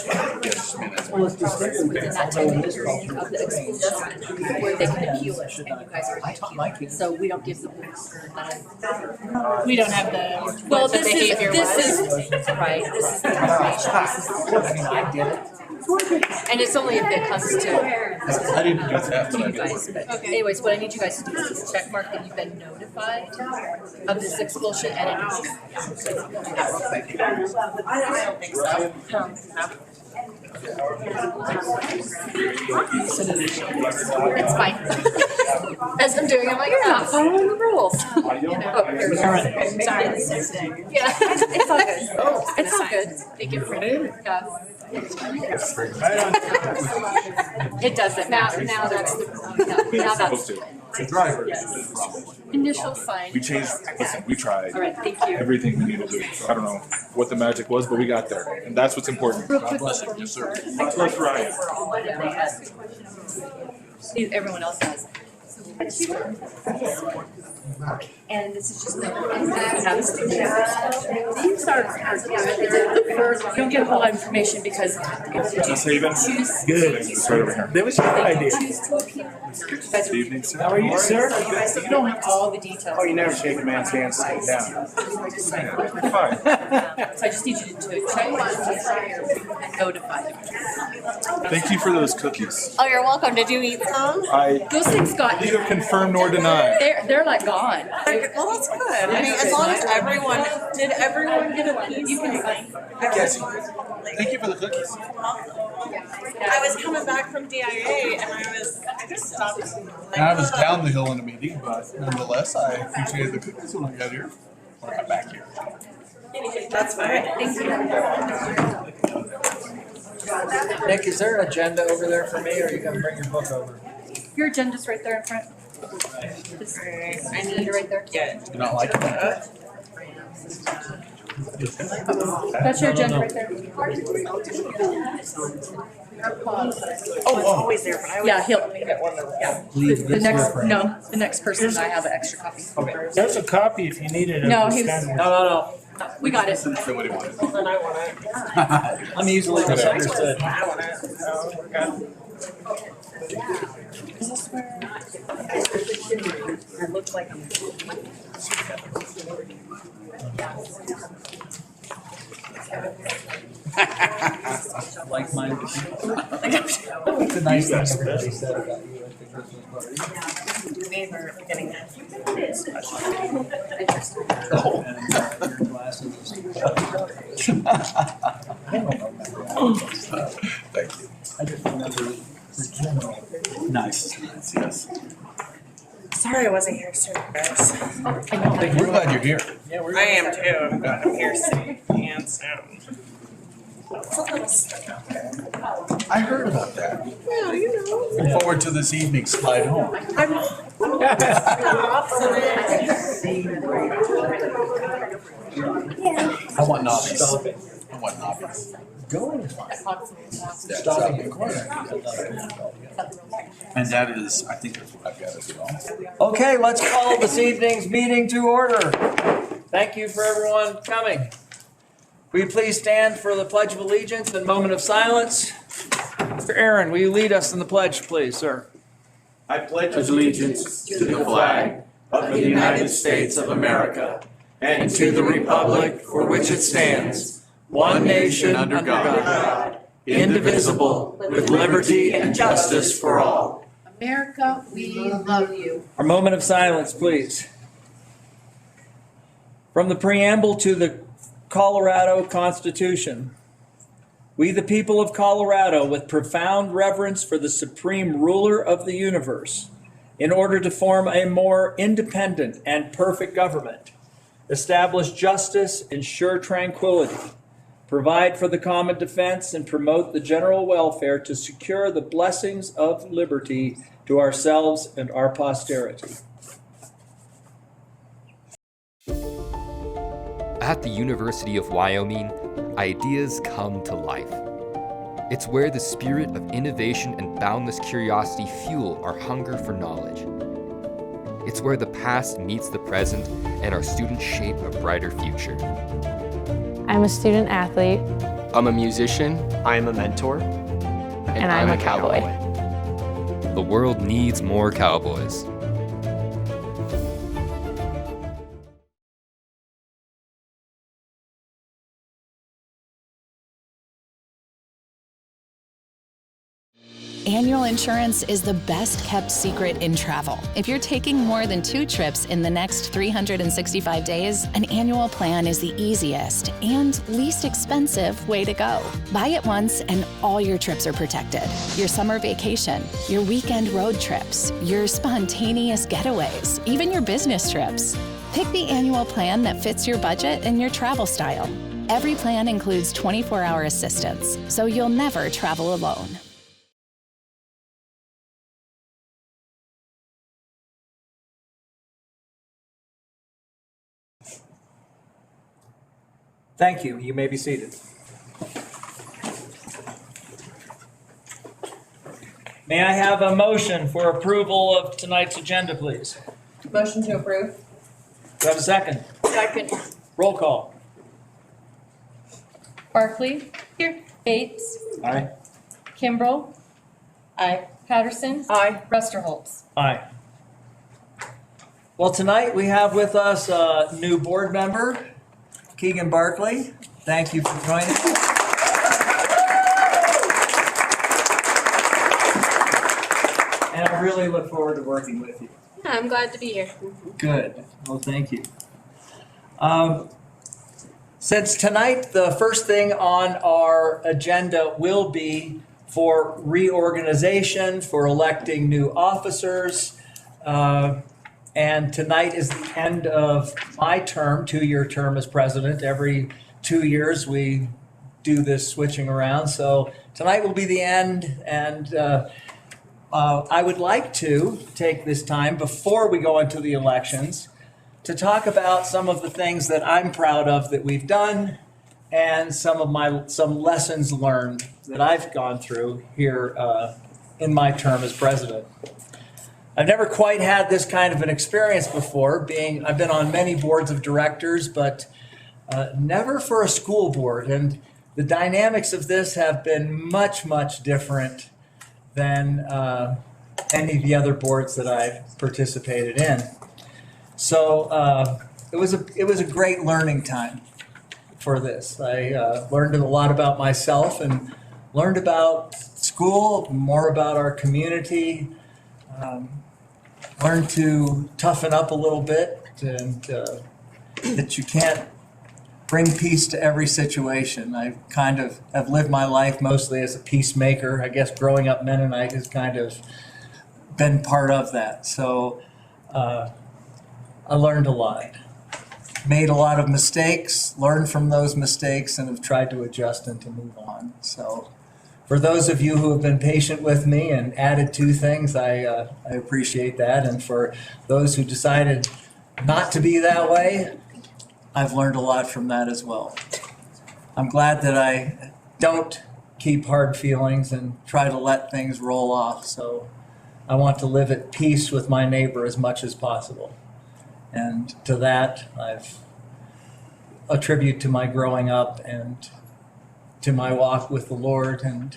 within that 10-day period of the expulsion where they can appeal it, and you guys are going to appeal. So we don't give them. We don't have the Well, what the this behavior is was. right. This is the information. I did it. And it's only if it comes to I didn't do that, but I you did. guys. But anyways, what I need you guys to do is just check mark that you've been notified of this expulsion and it is. I don't think so. It's fine. As I'm doing, I'm like, you're not following the rules. Oh, there's Sorry. yeah, it's all good. It's all good. Thank you for it. Yeah. It doesn't matter. Now that's the now that's The driver. initial sign. We changed, listen, we tried All right, thank you. everything we needed to do. I don't know what the magic was, but we got there. And that's what's important. God bless him. Yes, sir. That's right. Everyone else has. And this is just these are you don't get a whole lot of information because Just Haven? Good. It's right over here. That was your idea. choose to appeal. Good evening, sir. How are you, sir? You don't have all the details. Oh, you never shake a man's hand sitting down. You're fine. So I just need you to check and notify them. Thank you for those cookies. Oh, you're welcome. Did you eat some? I Those things got neither confirm nor deny. they're like gone. Well, that's good. I mean, as long as everyone get a piece? You can Yes. Thank you for the cookies. I was coming back from DIA and I just stopped. And I was down the hill in a meeting, but nonetheless, I appreciated the cookies when I got here. When I got back here. That's fine. Thank you. Nick, is there an agenda over there for me, or are you gonna bring your book over? Your agenda's right there in front. This I need it right there. You not like that? That's your agenda right there. Oh, it's always there, but I always Yeah, he'll. get one of those. Yeah. Leave The this next, here for no, the next person, I have an extra copy. There's a copy if you need it. No, he was, No. we got it. Somebody wanted. And I want it. I'm easily misunderstood. I want it. Oh, okay. It looks like I'm. Like mine. It's a nice thing everybody said about you at the Christmas party. We were getting that. Oh. Your glasses. Thank you. I just remember the general. Nice. Yes. Sorry I wasn't here sooner, guys. We're glad you're here. Yeah, we're. I am too. I'm glad I'm here safe and sound. I heard about that. Yeah, you know. Look forward to this evening's slide home. I want nobbies. I want nobbies. Going is fine. That's Stopping up. in corner. And that is, I think that's what I've got as well. Okay, let's call this evening's meeting to order. Thank you for everyone coming. Will you please stand for the Pledge of Allegiance and moment of silence? Mr. Aaron, will you lead us in the pledge, please, sir? I pledge allegiance to the flag of the United States of America and to the republic for which it stands, one nation under God, indivisible, with liberty and justice for all. America, we love you. Our moment of silence, please. From the preamble to the Colorado Constitution. We, the people of Colorado, with profound reverence for the supreme ruler of the universe, in order to form a more independent and perfect government, establish justice, ensure tranquility, provide for the common defense, and promote the general welfare to secure the blessings of liberty to ourselves and our posterity. At the University of Wyoming, ideas come to life. It's where the spirit of innovation and boundless curiosity fuel our hunger for knowledge. It's where the past meets the present and our students shape a brighter future. I'm a student athlete. I'm a musician. I am a mentor. And I'm a cowboy. The world needs more cowboys. Annual insurance is the best kept secret in travel. If you're taking more than 2 trips in the next 365 days, an annual plan is the easiest and least expensive way to go. Buy it once and all your trips are protected. Your summer vacation, your weekend road trips, your spontaneous getaways, even your business trips. Pick the annual plan that fits your budget and your travel style. Every plan includes 24-hour assistance, so you'll never travel alone. Thank you. You may be seated. May I have a motion for approval of tonight's agenda, please? Motion to approve. Do I have a second? Second. Roll call. Barkley. Here. Bates. Aye. Kimbrell. Aye. Patterson. Aye. Rusterholz. Aye. Well, tonight we have with us a new board member, Keegan Barkley. Thank you for joining us. And I really look forward to working with you. Yeah, I'm glad to be here. Good. Well, thank you. Since tonight, the first thing on our agenda will be for reorganization, for electing new officers. And tonight is the end of my term, 2-year term as president. Every 2 years we do this switching around. So tonight will be the end. And I would like to take this time before we go into the elections to talk about some of the things that I'm proud of that we've done and some lessons learned that I've gone through here in my term as president. I've never quite had this kind of an experience before. I've been on many boards of directors, but never for a school board. And the dynamics of this have been much, much different than any of the other boards that I've participated in. So it was a great learning time for this. I learned a lot about myself and learned about school, more about our community. Learned to toughen up a little bit and that you can't bring peace to every situation. I kind of have lived my life mostly as a peacemaker. I guess growing up Mennonite has kind of been part of that. So I learned a lot. Made a lot of mistakes, learned from those mistakes, and have tried to adjust and to move on. So for those of you who have been patient with me and added 2 things, I appreciate that. And for those who decided not to be that way, I've learned a lot from that as well. I'm glad that I don't keep hard feelings and try to let things roll off. So I want to live at peace with my neighbor as much as possible. And to that, I've a tribute to my growing up and to my walk with the Lord. And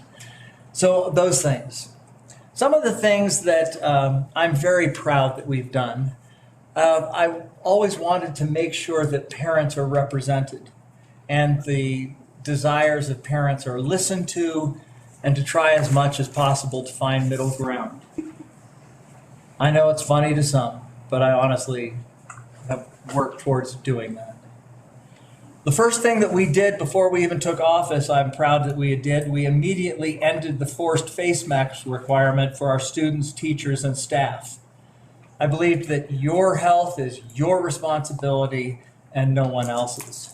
so those things. Some of the things that I'm very proud that we've done. I always wanted to make sure that parents are represented and the desires of parents are listened to, and to try as much as possible to find middle ground. I know it's funny to some, but I honestly have worked towards doing that. The first thing that we did before we even took office, I'm proud that we did, we immediately ended the forced face mask requirement for our students, teachers, and staff. I believed that your health is your responsibility and no one else's.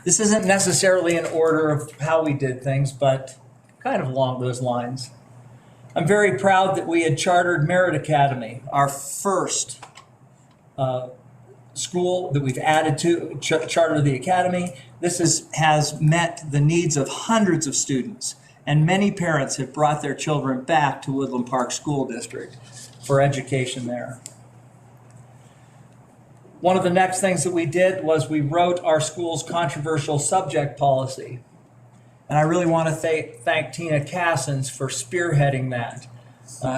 This isn't necessarily in order of how we did things, but kind of along those lines. I'm very proud that we had chartered Merit Academy, our first school that we've added to charter the academy. This has met the needs of hundreds of students, and many parents have brought their children back to Woodland Park School District for education there. One of the next things that we did was we wrote our school's controversial subject policy. And I really want to thank Tina Cassens for spearheading that.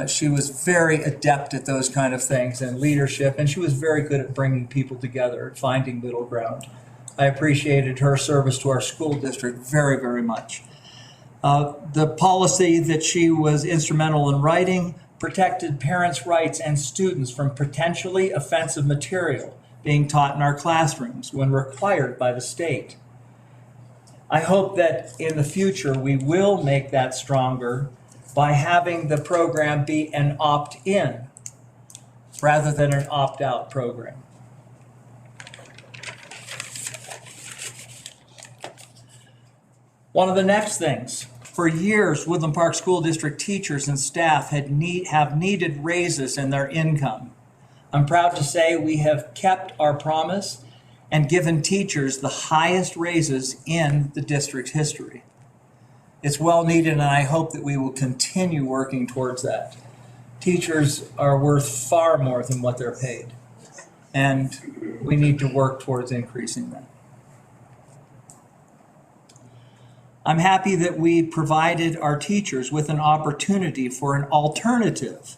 She was very adept at those kind of things and leadership, and she was very good at bringing people together, finding middle ground. I appreciated her service to our school district very, very much. The policy that she was instrumental in writing protected parents' rights and students from potentially offensive material being taught in our classrooms when required by the state. I hope that in the future we will make that stronger by having the program be an opt-in rather than an opt-out program. One of the next things, for years, Woodland Park School District teachers and staff have needed raises in their income. I'm proud to say we have kept our promise and given teachers the highest raises in the district's history. It's well needed, and I hope that we will continue working towards that. Teachers are worth far more than what they're paid, and we need to work towards increasing that. I'm happy that we provided our teachers with an opportunity for an alternative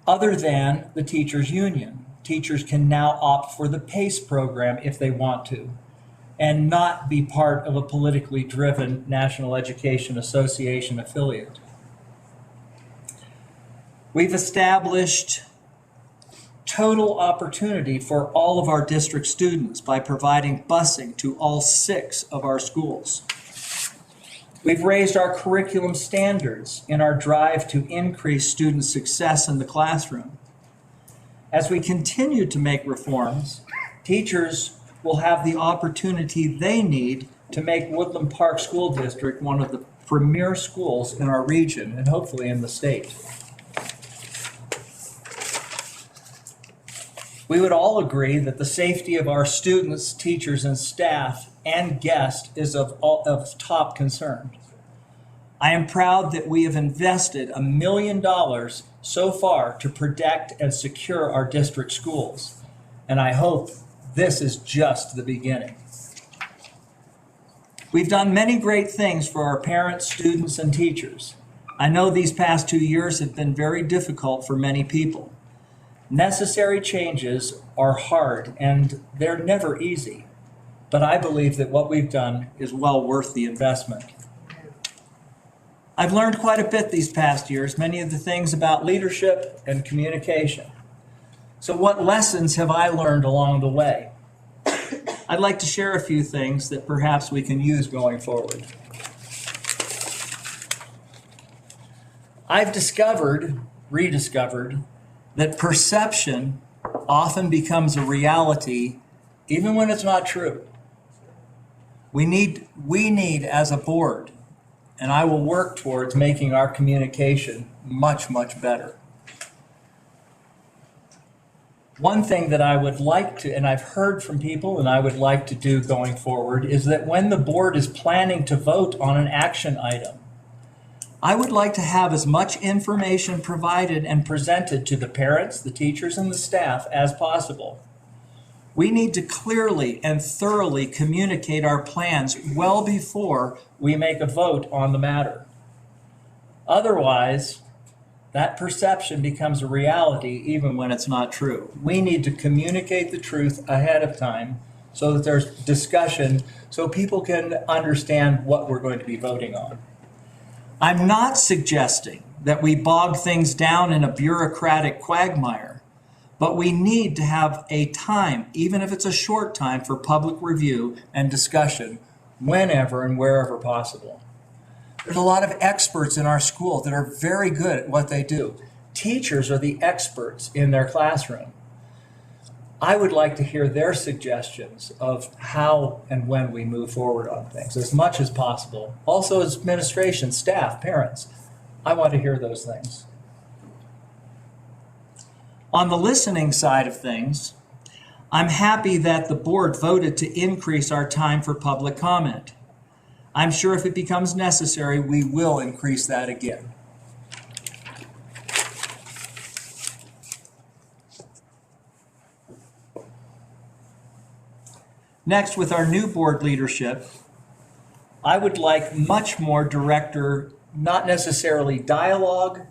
other than the teachers' union. Teachers can now opt for the PACE program if they want to, and not be part of a politically driven National Education Association affiliate. We've established total opportunity for all of our district students by providing busing to all 6 of our schools. We've raised our curriculum standards in our drive to increase student success in the classroom. As we continue to make reforms, teachers will have the opportunity they need to make Woodland Park School District one of the premier schools in our region and hopefully in the state. We would all agree that the safety of our students, teachers, and staff and guests is of top concern. I am proud that we have invested $1 million so far to protect and secure our district schools, and I hope this is just the beginning. We've done many great things for our parents, students, and teachers. I know these past 2 years have been very difficult for many people. Necessary changes are hard, and they're never easy. But I believe that what we've done is well worth the investment. I've learned quite a bit these past years, many of the things about leadership and communication. So what lessons have I learned along the way? I'd like to share a few things that perhaps we can use going forward. I've rediscovered, that perception often becomes a reality even when it's not true. We need as a board, and I will work towards making our communication much, much better. One thing that I would like to, and I've heard from people and I would like to do going forward, is that when the board is planning to vote on an action item, I would like to have as much information provided and presented to the parents, the teachers, and the staff as possible. We need to clearly and thoroughly communicate our plans well before we make a vote on the matter. Otherwise, that perception becomes a reality even when it's not true. We need to communicate the truth ahead of time so that there's discussion so people can understand what we're going to be voting on. I'm not suggesting that we bog things down in a bureaucratic quagmire, but we need to have a time, even if it's a short time, for public review and discussion whenever and wherever possible. There's a lot of experts in our school that are very good at what they do. Teachers are the experts in their classroom. I would like to hear their suggestions of how and when we move forward on things as much as possible. Also, as administration, staff, parents, I want to hear those things. On the listening side of things, I'm happy that the board voted to increase our time for public comment. I'm sure if it becomes necessary, we will increase that again. Next, with our new board leadership, I would like much more director, not necessarily dialogue,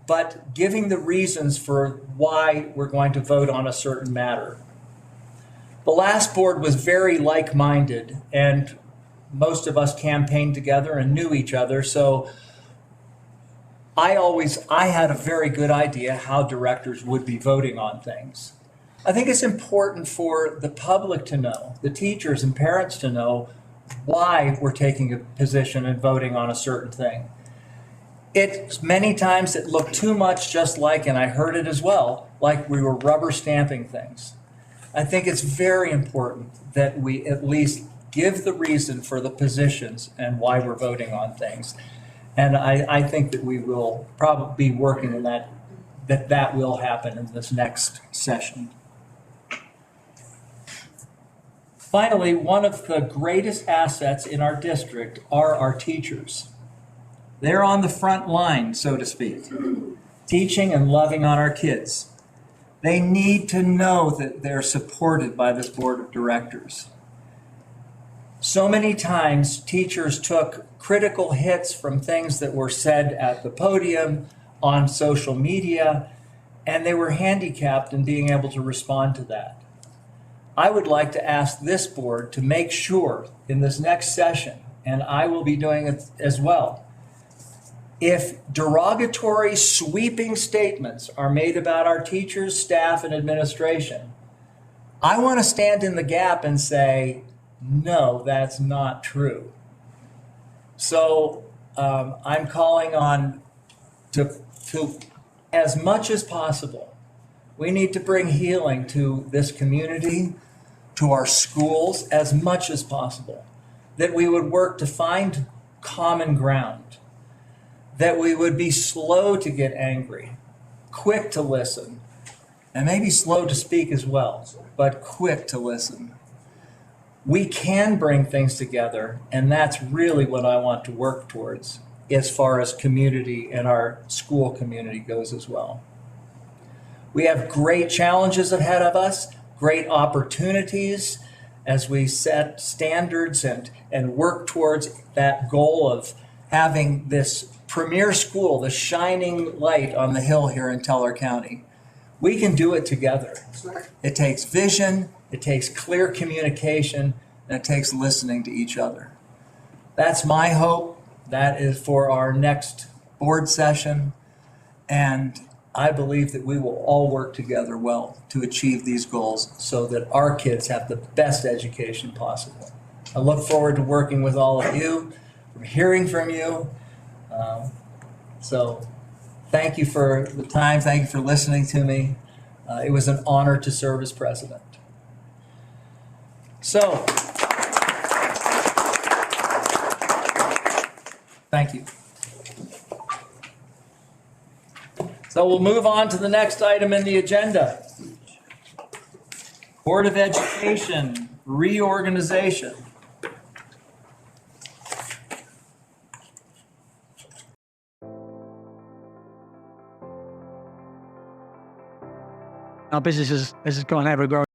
but giving the reasons for why we're going to vote on a certain matter. The last board was very like-minded, and most of us campaigned together and knew each other, so I had a very good idea how directors would be voting on things. I think it's important for the public to know, the teachers and parents to know why we're taking a position and voting on a certain thing. Many times it looked too much just like, and I heard it as well, like we were rubber stamping things. I think it's very important that we at least give the reason for the positions and why we're voting on things. And I think that we will probably be working in that will happen in this next session. Finally, one of the greatest assets in our district are our teachers. They're on the front line, so to speak, teaching and loving on our kids. They need to know that they're supported by this board of directors. So many times, teachers took critical hits from things that were said at the podium, on social media, and they were handicapped in being able to respond to that. I would like to ask this board to make sure in this next session, and I will be doing it as well, if derogatory, sweeping statements are made about our teachers, staff, and administration, I want to stand in the gap and say, no, that's not true. So I'm calling on to as much as possible, we need to bring healing to this community, to our schools, as much as possible, that we would work to find common ground, that we would be slow to get angry, quick to listen, and maybe slow to speak as well, but quick to listen. We can bring things together, and that's really what I want to work towards as far as community and our school community goes as well. We have great challenges ahead of us, great opportunities as we set standards and work towards that goal of having this premier school, the shining light on the hill here in Teller County. We can do it together. It takes vision, it takes clear communication, and it takes listening to each other. That's my hope. That is for our next board session. And I believe that we will all work together well to achieve these goals so that our kids have the best education possible. I look forward to working with all of you, hearing from you. So thank you for the time. Thank you for listening to me. It was an honor to serve as president. So, thank you. So we'll move on to the next item in the agenda. Board of Education reorganization. Our business is going ever growing.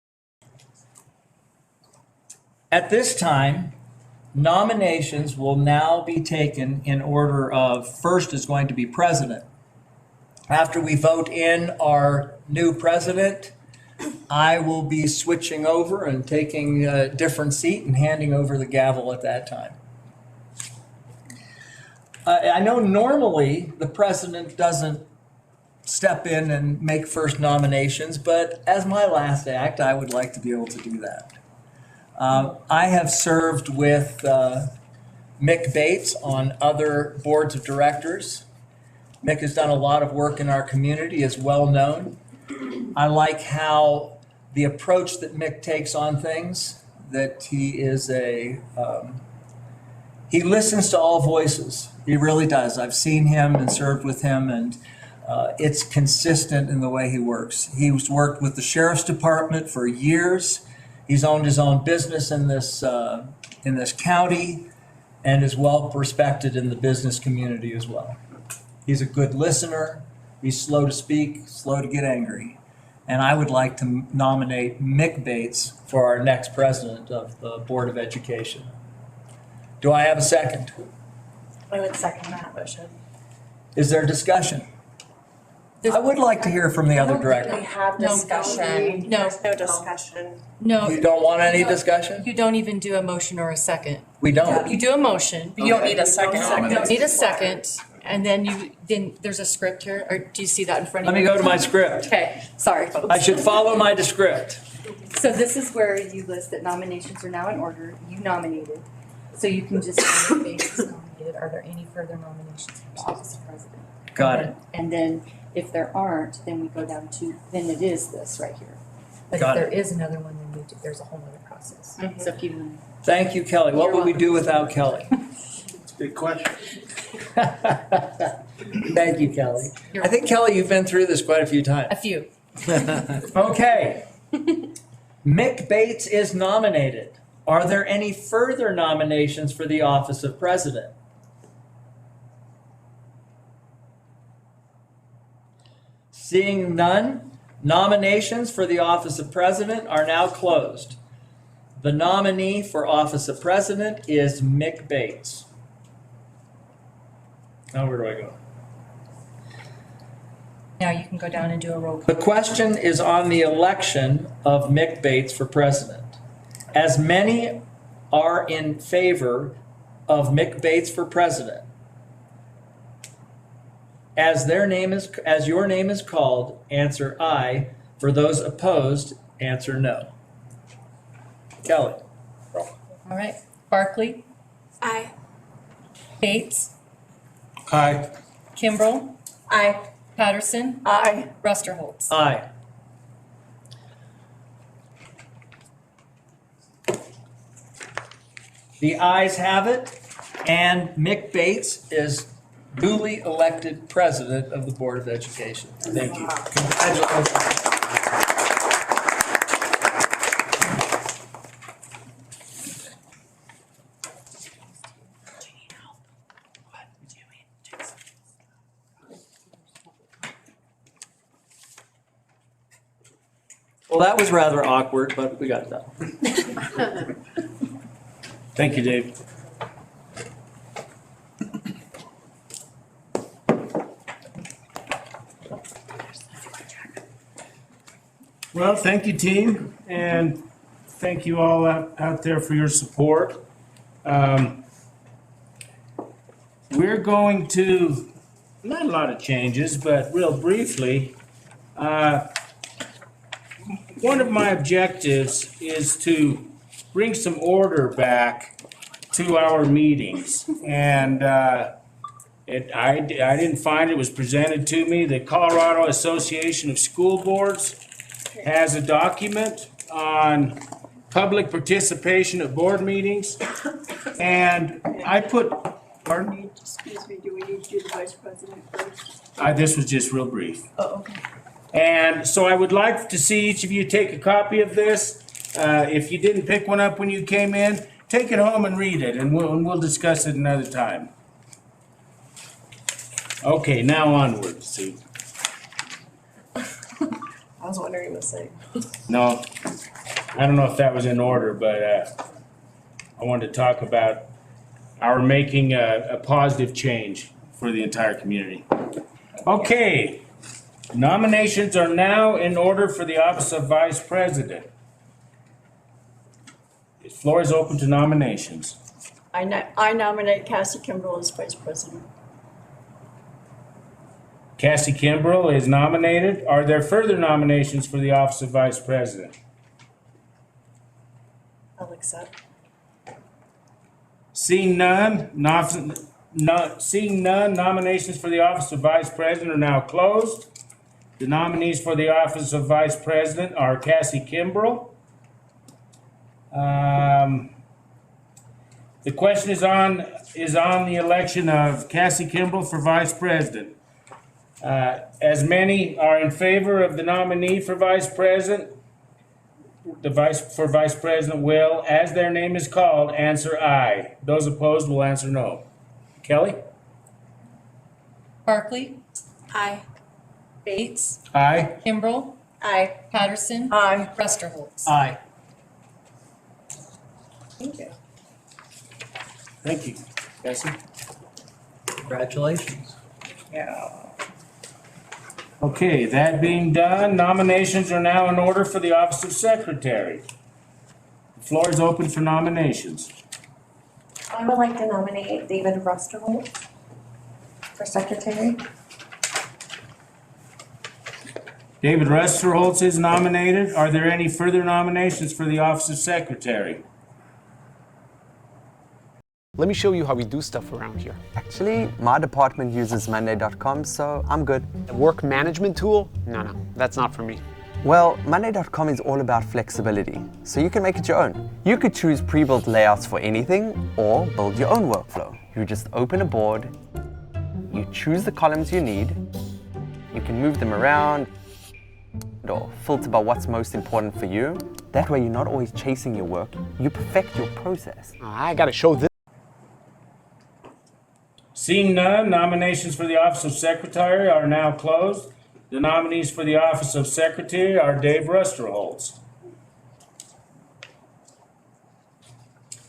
At this time, nominations will now be taken in order of first is going to be president. After we vote in our new president, I will be switching over and taking a different seat and handing over the gavel at that time. I know normally the president doesn't step in and make first nominations, but as my last act, I would like to be able to do that. I have served with Mick Bates on other boards of directors. Mick has done a lot of work in our community, is well known. I like how the approach that Mick takes on things, that he is he listens to all voices. He really does. I've seen him and served with him, and it's consistent in the way he works. He's worked with the Sheriff's Department for years. He's owned his own business in this county and is well respected in the business community as well. He's a good listener. He's slow to speak, slow to get angry. And I would like to nominate Mick Bates for our next president of the Board of Education. Do I have a second? I would second that motion. Is there discussion? I would like to hear from the other We director. have No. discussion. No. There's no discussion. No, You don't want any discussion? you don't even do a motion or a second. We don't. You do a motion. You don't need a second. You don't need a second, and then there's a script here, or do you see that in front of Let you? me go to my script. Okay, sorry, folks. I should follow my script. So this is where you list that nominations are now in order. You nominated. So you can just say Mick Bates is nominated. Are there any further nominations for the office of president? Got it. And then if there aren't, then we go down to, then it is this right here. But if Got there it. is another one, then there's a whole other process. So if you, Thank you, Kelly. What would we do without Kelly? It's a big question. Thank you, Kelly. I think, Kelly, you've been through this quite a few times. A few. Okay. Mick Bates is nominated. Are there any further nominations for the office of president? Seeing none, nominations for the office of president are now closed. The nominee for office of president is Mick Bates. Now where do I go? Now you can go down and do a roll call. The question is on the election of Mick Bates for president. As many are in favor of Mick Bates for president, as your name is called, answer aye. For those opposed, answer no. Kelly. All right. Barkley, Aye. Bates, Aye. Kimbrell, Aye. Patterson, Aye. Rusterholz. Aye. The ayes have it, and Mick Bates is duly elected president of the Board of Education. Thank you. Congratulations. Well, that was rather awkward, but we got it done. Thank you, Dave. Well, thank you, team, and thank you all out there for your support. We're going to, not a lot of changes, but real briefly, one of my objectives is to bring some order back to our meetings. And I didn't find it was presented to me. The Colorado Association of School Boards has a document on public participation at board meetings. And I put, pardon me? Excuse me, do we need to do the vice president first? This was just real brief. Oh, okay. And so I would like to see each of you take a copy of this. If you didn't pick one up when you came in, take it home and read it, and we'll discuss it another time. Okay, now onward, Sue. I was wondering the same. No, I don't know if that was in order, but I wanted to talk about our making a positive change for the entire community. Okay, nominations are now in order for the office of vice president. The floor is open to nominations. I nominate Cassie Kimbrell as vice president. Cassie Kimbrell is nominated. Are there further nominations for the office of vice president? I'll accept. Seeing none, nominations for the office of vice president are now closed. The nominees for the office of vice president are Cassie Kimbrell. The question is on the election of Cassie Kimbrell for vice president. As many are in favor of the nominee for vice president, for vice president will, as their name is called, answer aye. Those opposed will answer no. Kelly? Barkley, Aye. Bates, Aye. Kimbrell, Aye. Patterson. Aye. Rusterholz. Aye. Thank you. Thank you. Cassie? Congratulations. Yeah. Okay, that being done, nominations are now in order for the office of secretary. The floor is open for nominations. I would like to nominate David Rusterholt for secretary. David Rusterholz is nominated. Are there any further nominations for the office of secretary? Let me show you how we do stuff around here. Actually, my department uses Monday.com, so I'm good. A work management tool? No, that's not for me. Well, Monday.com is all about flexibility, so you can make it your own. You could choose pre-built layouts for anything or build your own workflow. You just open a board, you choose the columns you need, you can move them around or filter by what's most important for you. That way you're not always chasing your work, you perfect your process. I gotta show this. Seeing none, nominations for the office of secretary are now closed. The nominees for the office of secretary are Dave Rusterholz.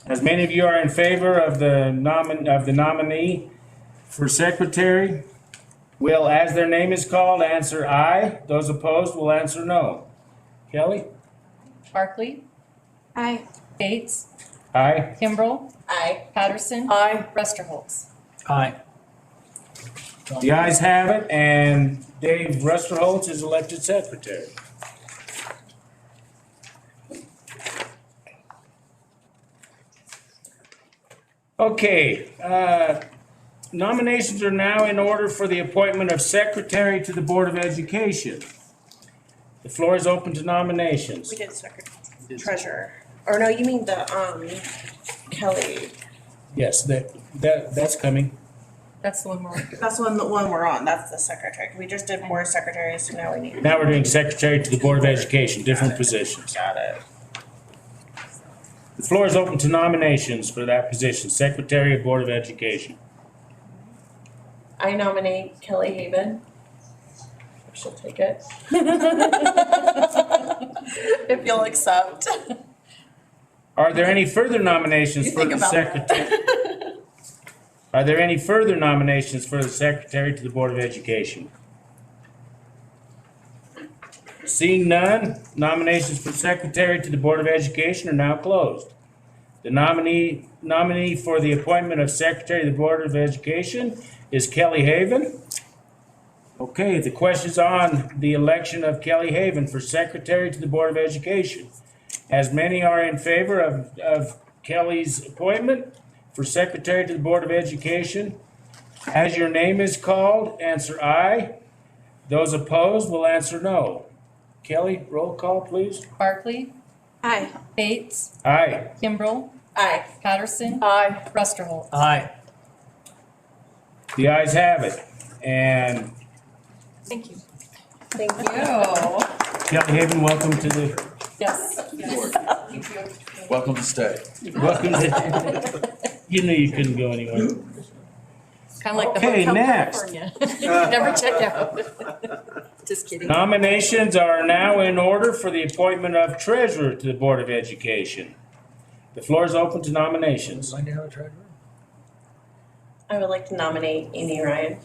As many of you are in favor of the nominee for secretary, will, as their name is called, answer aye. Those opposed will answer no. Kelly? Barkley. Aye. Bates. Aye. Kimbrell. Aye. Patterson. Aye. Rusterholz. Aye. The ayes have it, and Dave Rusterholz is elected secretary. Okay, nominations are now in order for the appointment of secretary to the Board of Education. The floor is open to nominations. We did treasurer. Or no, you mean the, Kelly. Yes, that's coming. That's the one more. That's the one we're on. That's the secretary. We just did more secretaries, so now we need. Now we're doing secretary to the Board of Education, different positions. Got it. The floor is open to nominations for that position, secretary of Board of Education. I nominate Kelly Haven. If she'll take it. If you'll accept. Are there any further nominations for the secretary? Are there any further nominations for the secretary to the Board of Education? Seeing none, nominations for secretary to the Board of Education are now closed. The nominee for the appointment of secretary to the Board of Education is Kelly Haven. Okay, the question's on the election of Kelly Haven for secretary to the Board of Education. As many are in favor of Kelly's appointment for secretary to the Board of Education, as your name is called, answer aye. Those opposed will answer no. Kelly, roll call, please. Barkley. Aye. Bates. Aye. Kimbrell. Aye. Patterson. Aye. Rusterholz. Aye. The ayes have it. And Thank you. Thank you. Kelly Haven, welcome to the, Yes. Welcome to stay. welcome to, you knew you couldn't go anywhere. Kind of like the Okay, Hotel next. California. Never check out. Just kidding. Nominations are now in order for the appointment of treasurer to the Board of Education. The floor is open to nominations. I would like to nominate Amy Ryan.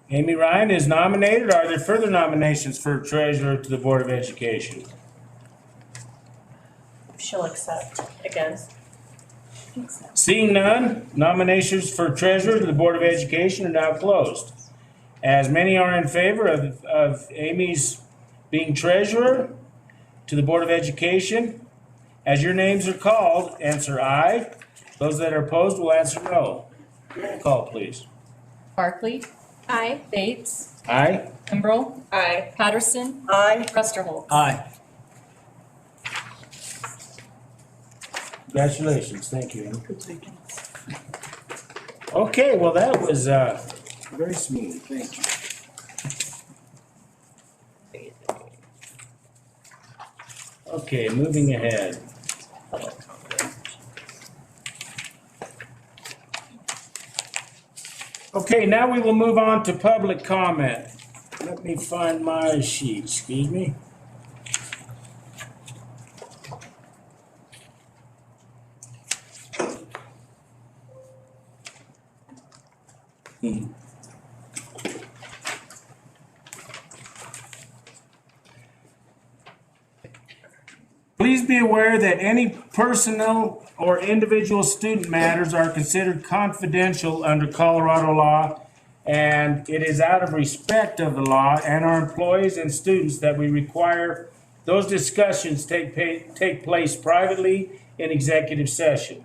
Amy Ryan is nominated. Are there further nominations for treasurer to the Board of Education? If she'll accept again. Seeing none, nominations for treasurer to the Board of Education are now closed. As many are in favor of Amy's being treasurer to the Board of Education, as your names are called, answer aye. Those that are opposed will answer no. Roll call, please. Barkley. Aye. Bates. Aye. Kimbrell. Aye. Patterson. Aye. Rusterholz. Aye. Congratulations. Thank you, Amy. Okay, well, that was very smooth. Thank you. Okay, moving ahead. Okay, now we will move on to public comment. Let me find my sheet, excuse me. Please be aware that any personal or individual student matters are considered confidential under Colorado law, and it is out of respect of the law and our employees and students that we require those discussions take place privately in executive session.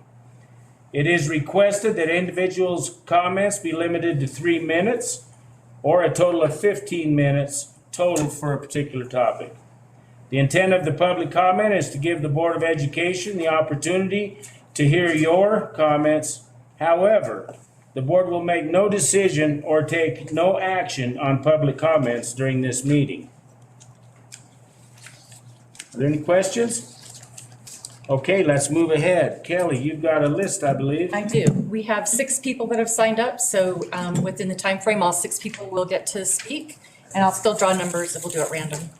It is requested that individuals' comments be limited to 3 minutes or a total of 15 minutes total for a particular topic. The intent of the public comment is to give the Board of Education the opportunity to hear your comments. However, the board will make no decision or take no action on public comments during this meeting. Are there any questions? Okay, let's move ahead. Kelly, you've got a list, I believe. I do. We have 6 people that have signed up, so within the time frame, all 6 people will get to speak, and I'll still draw numbers and we'll do it random.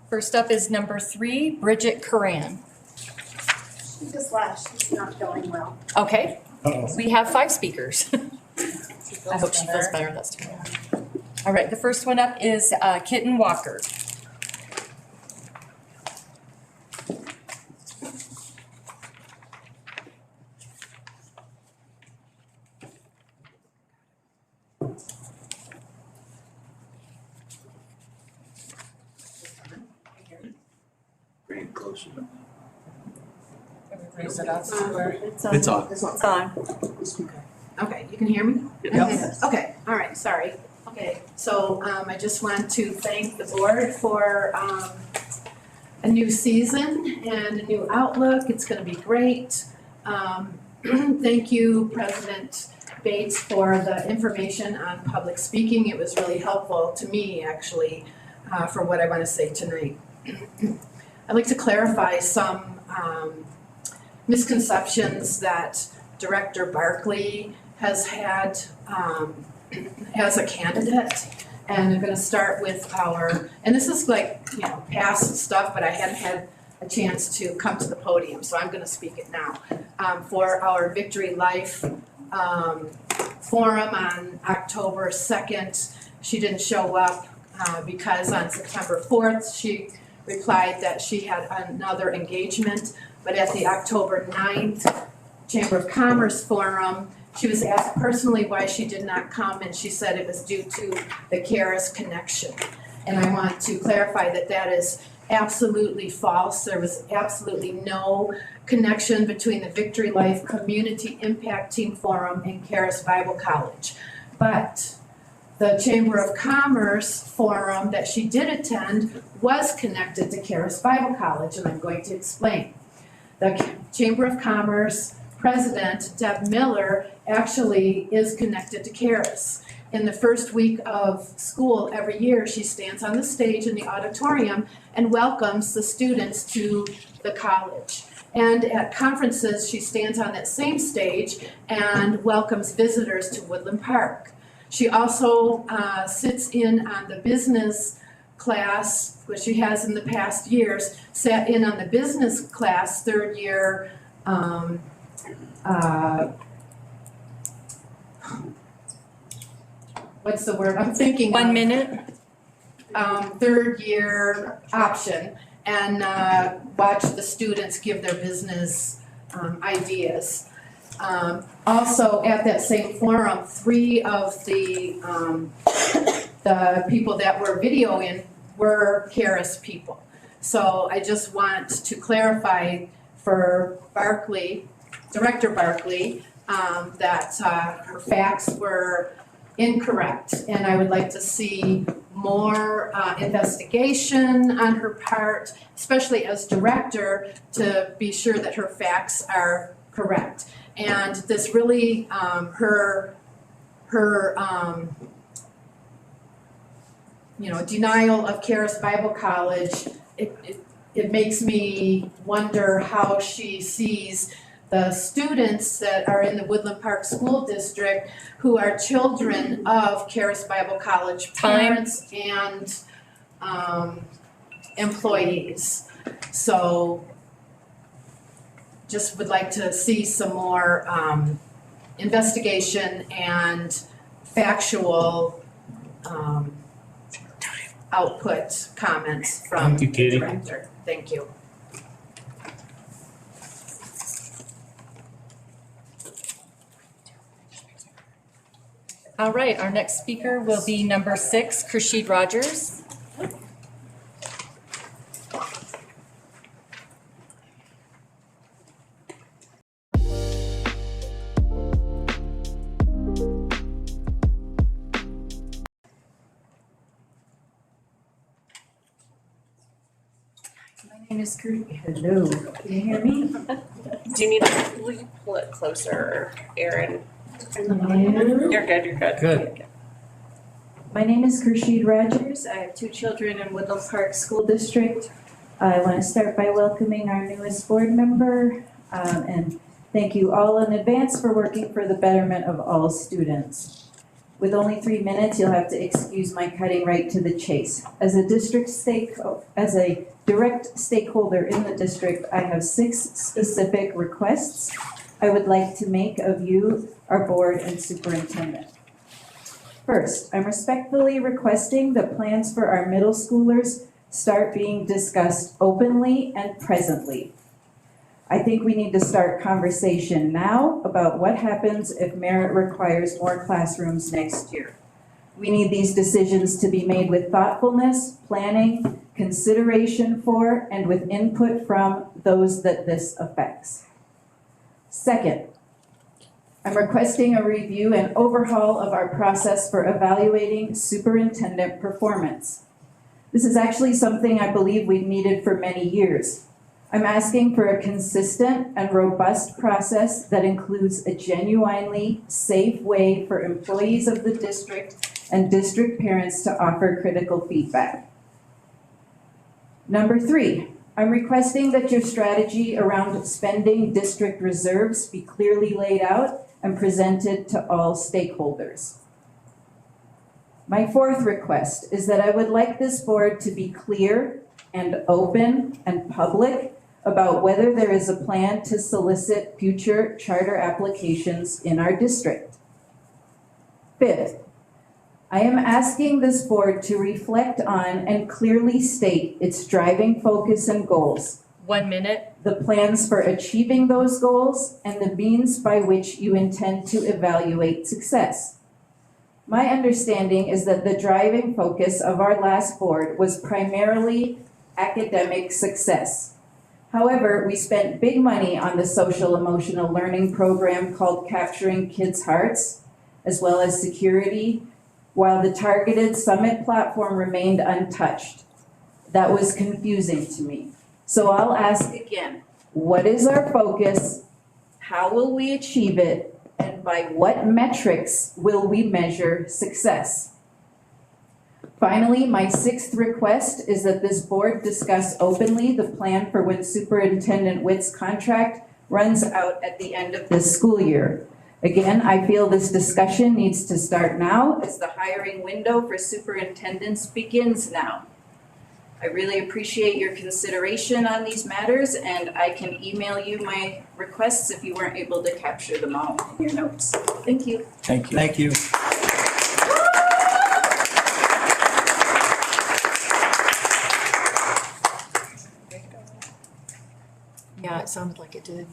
First up is number 3, Bridget Coran. She just left. She's not feeling well. Okay, Uh-oh. we have 5 speakers. I hope she feels better this time. All right, the first one up is Kitten Walker. Bring it closer. Raise it up. It's on. It's on. Okay, you can hear me? Yep. Okay, all right, sorry. Okay, so I just want to thank the board for a new season and a new outlook. It's gonna be great. Thank you, President Bates, for the information on public speaking. It was really helpful to me, actually, for what I want to say tonight. I'd like to clarify some misconceptions that Director Barkley has had as a candidate. And I'm gonna start with and this is like, past stuff, but I hadn't had a chance to come to the podium, so I'm gonna speak it now. For our Victory Life forum on October 2nd, she didn't show up because on September 4th, she replied that she had another engagement, but at the October 9th Chamber of Commerce forum, she was asked personally why she did not come, and she said it was due to the Karis connection. And I want to clarify that that is absolutely false. There was absolutely no connection between the Victory Life Community Impact Team Forum and Karis Bible College. But the Chamber of Commerce forum that she did attend was connected to Karis Bible College, and I'm going to explain. The Chamber of Commerce President, Deb Miller, actually is connected to Karis. In the first week of school every year, she stands on the stage in the auditorium and welcomes the students to the college. And at conferences, she stands on that same stage and welcomes visitors to Woodland Park. She also sits in on the business class, which she has in the past years, sat in on the business class third year what's the word? I'm thinking 1 minute. Third year option, and watch the students give their business ideas. Also at that same forum, 3 of the people that were videoing were Karis people. So I just want to clarify for Barkley, Director Barkley, that her facts were incorrect, and I would like to see more investigation on her part, especially as director, to be sure that her facts are correct. And this really, her denial of Karis Bible College, it makes me wonder how she sees the students that are in the Woodland Park School District who are children of Charis Bible College parents and employees. So just would like to see some more investigation and factual output comments from Thank you, the Katie. director. Thank you. All right, our next speaker will be number 6, Krishid Rogers. My name is Hello, can you hear me? Do you need to, will you pull it closer, Erin? You're good, you're good. Good. My name is Krishid Rogers. I have 2 children in Woodland Park School District. I want to start by welcoming our newest board member, and thank you all in advance for working for the betterment of all students. With only 3 minutes, you'll have to excuse my cutting right to the chase. As a direct stakeholder in the district, I have 6 specific requests I would like to make of you, our board and superintendent. First, I'm respectfully requesting that plans for our middle schoolers start being discussed openly and presently. I think we need to start conversation now about what happens if merit requires more classrooms next year. We need these decisions to be made with thoughtfulness, planning, consideration for, and with input from those that this affects. Second, I'm requesting a review and overhaul of our process for evaluating superintendent performance. This is actually something I believe we've needed for many years. I'm asking for a consistent and robust process that includes a genuinely safe way for employees of the district and district parents to offer critical feedback. Number 3, I'm requesting that your strategy around spending district reserves be clearly laid out and presented to all stakeholders. My 4th request is that I would like this board to be clear and open and public about whether there is a plan to solicit future charter applications in our district. 5th, I am asking this board to reflect on and clearly state its driving focus and goals. 1 minute. The plans for achieving those goals and the means by which you intend to evaluate success. My understanding is that the driving focus of our last board was primarily academic success. However, we spent big money on the social emotional learning program called Capturing Kids' Hearts, as well as security, while the targeted summit platform remained untouched. That was confusing to me. So I'll ask again, what is our focus? How will we achieve it? And by what metrics will we measure success? Finally, my 6th request is that this board discuss openly the plan for when Superintendent Witt's contract runs out at the end of this school year. Again, I feel this discussion needs to start now as the hiring window for superintendents begins now. I really appreciate your consideration on these matters, and I can email you my requests if you weren't able to capture them all in your notes. Thank you. Thank you. Thank you. Yeah, it sounded like it did.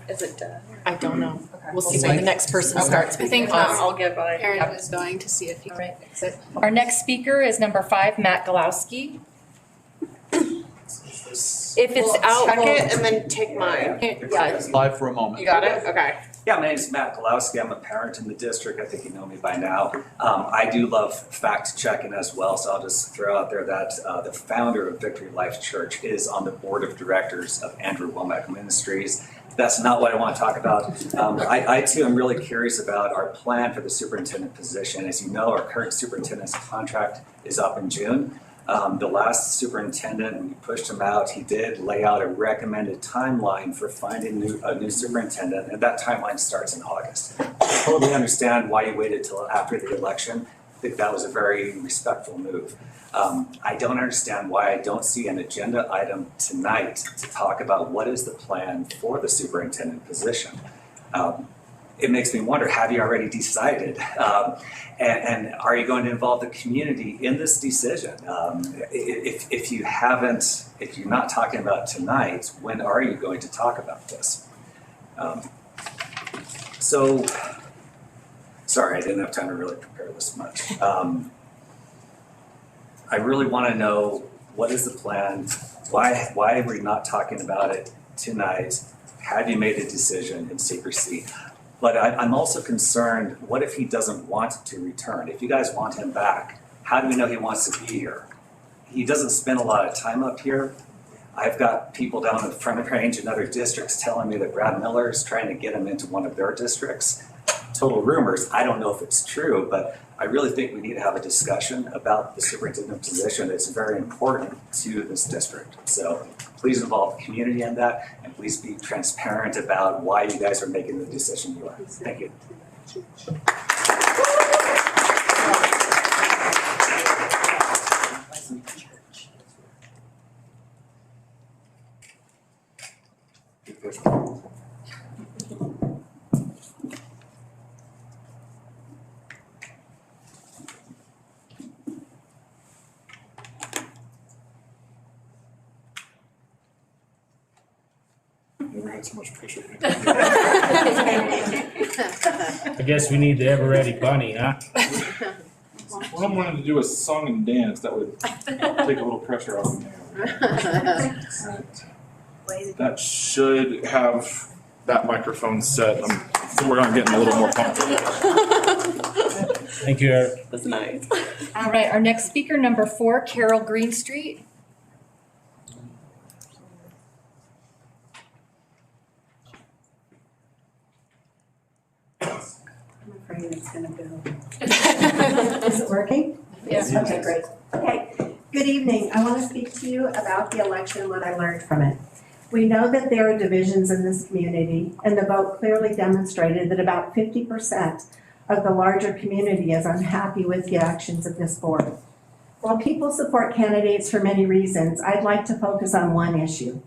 Is it done? I don't know. Okay. We'll see when the next person starts. I think I'll give mine. Erin was going to see if you right. Our next speaker is number 5, Matt Galowski. If it's out, Check it and then take mine. Yeah. Live for a moment. You got it? Okay. Yeah, my name's Matt Galowski. I'm a parent in the district. I think you know me by now. I do love fact checking as well, so I'll just throw out there that the founder of Victory Life Church is on the board of directors of Andrew Womack Ministries. That's not what I want to talk about. I too am really curious about our plan for the superintendent position. As you know, our current superintendent's contract is up in June. The last superintendent, when you pushed him out, he did lay out a recommended timeline for finding a new superintendent, and that timeline starts in August. I totally understand why you waited till after the election. I think that was a very respectful move. I don't understand why I don't see an agenda item tonight to talk about what is the plan for the superintendent position. It makes me wonder, have you already decided? And are you going to involve the community in this decision? If you haven't, if you're not talking about tonight, when are you going to talk about this? So, sorry, I didn't have time to really prepare this much. I really want to know, what is the plan? Why are we not talking about it tonight? Have you made a decision in secrecy? But I'm also concerned, what if he doesn't want to return? If you guys want him back, how do we know he wants to be here? He doesn't spend a lot of time up here. I've got people down in the Front Range in other districts telling me that Brad Miller is trying to get him into one of their districts. Total rumors. I don't know if it's true, but I really think we need to have a discussion about the superintendent position. It's very important to this district. So please involve the community in that, and please be transparent about why you guys are making the decision you are. Thank you. So much pressure. I guess we need the ever-ready bunny, huh? Well, I'm wanting to do a song and dance that would take a little pressure off me. That should have that microphone set. So we're getting a little more comfortable. Thank you, Eric. That's nice. All right, our next speaker, number 4, Carol Greenstreet. I'm afraid it's gonna go. Is it working? Yes. Okay, great. Okay, good evening. I want to speak to you about the election and what I learned from it. We know that there are divisions in this community, and the vote clearly demonstrated that about 50% of the larger community is unhappy with the actions of this board. While people support candidates for many reasons, I'd like to focus on one issue.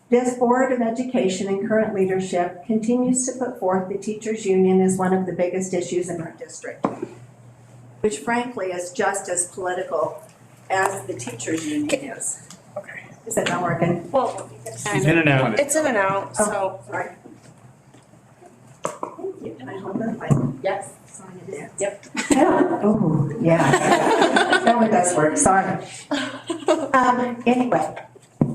This Board of Education and current leadership continues to put forth the teachers' union as one of the biggest issues in our district, which frankly is just as political as the teachers' union is. Okay. Is that not working? Well, It's in and out. It's in and out, so. Sorry. Thank you. Can I hold the mic? Yes. Sign it in. Yep. Yeah. Oh, yeah. That one does work. Sorry. Anyway,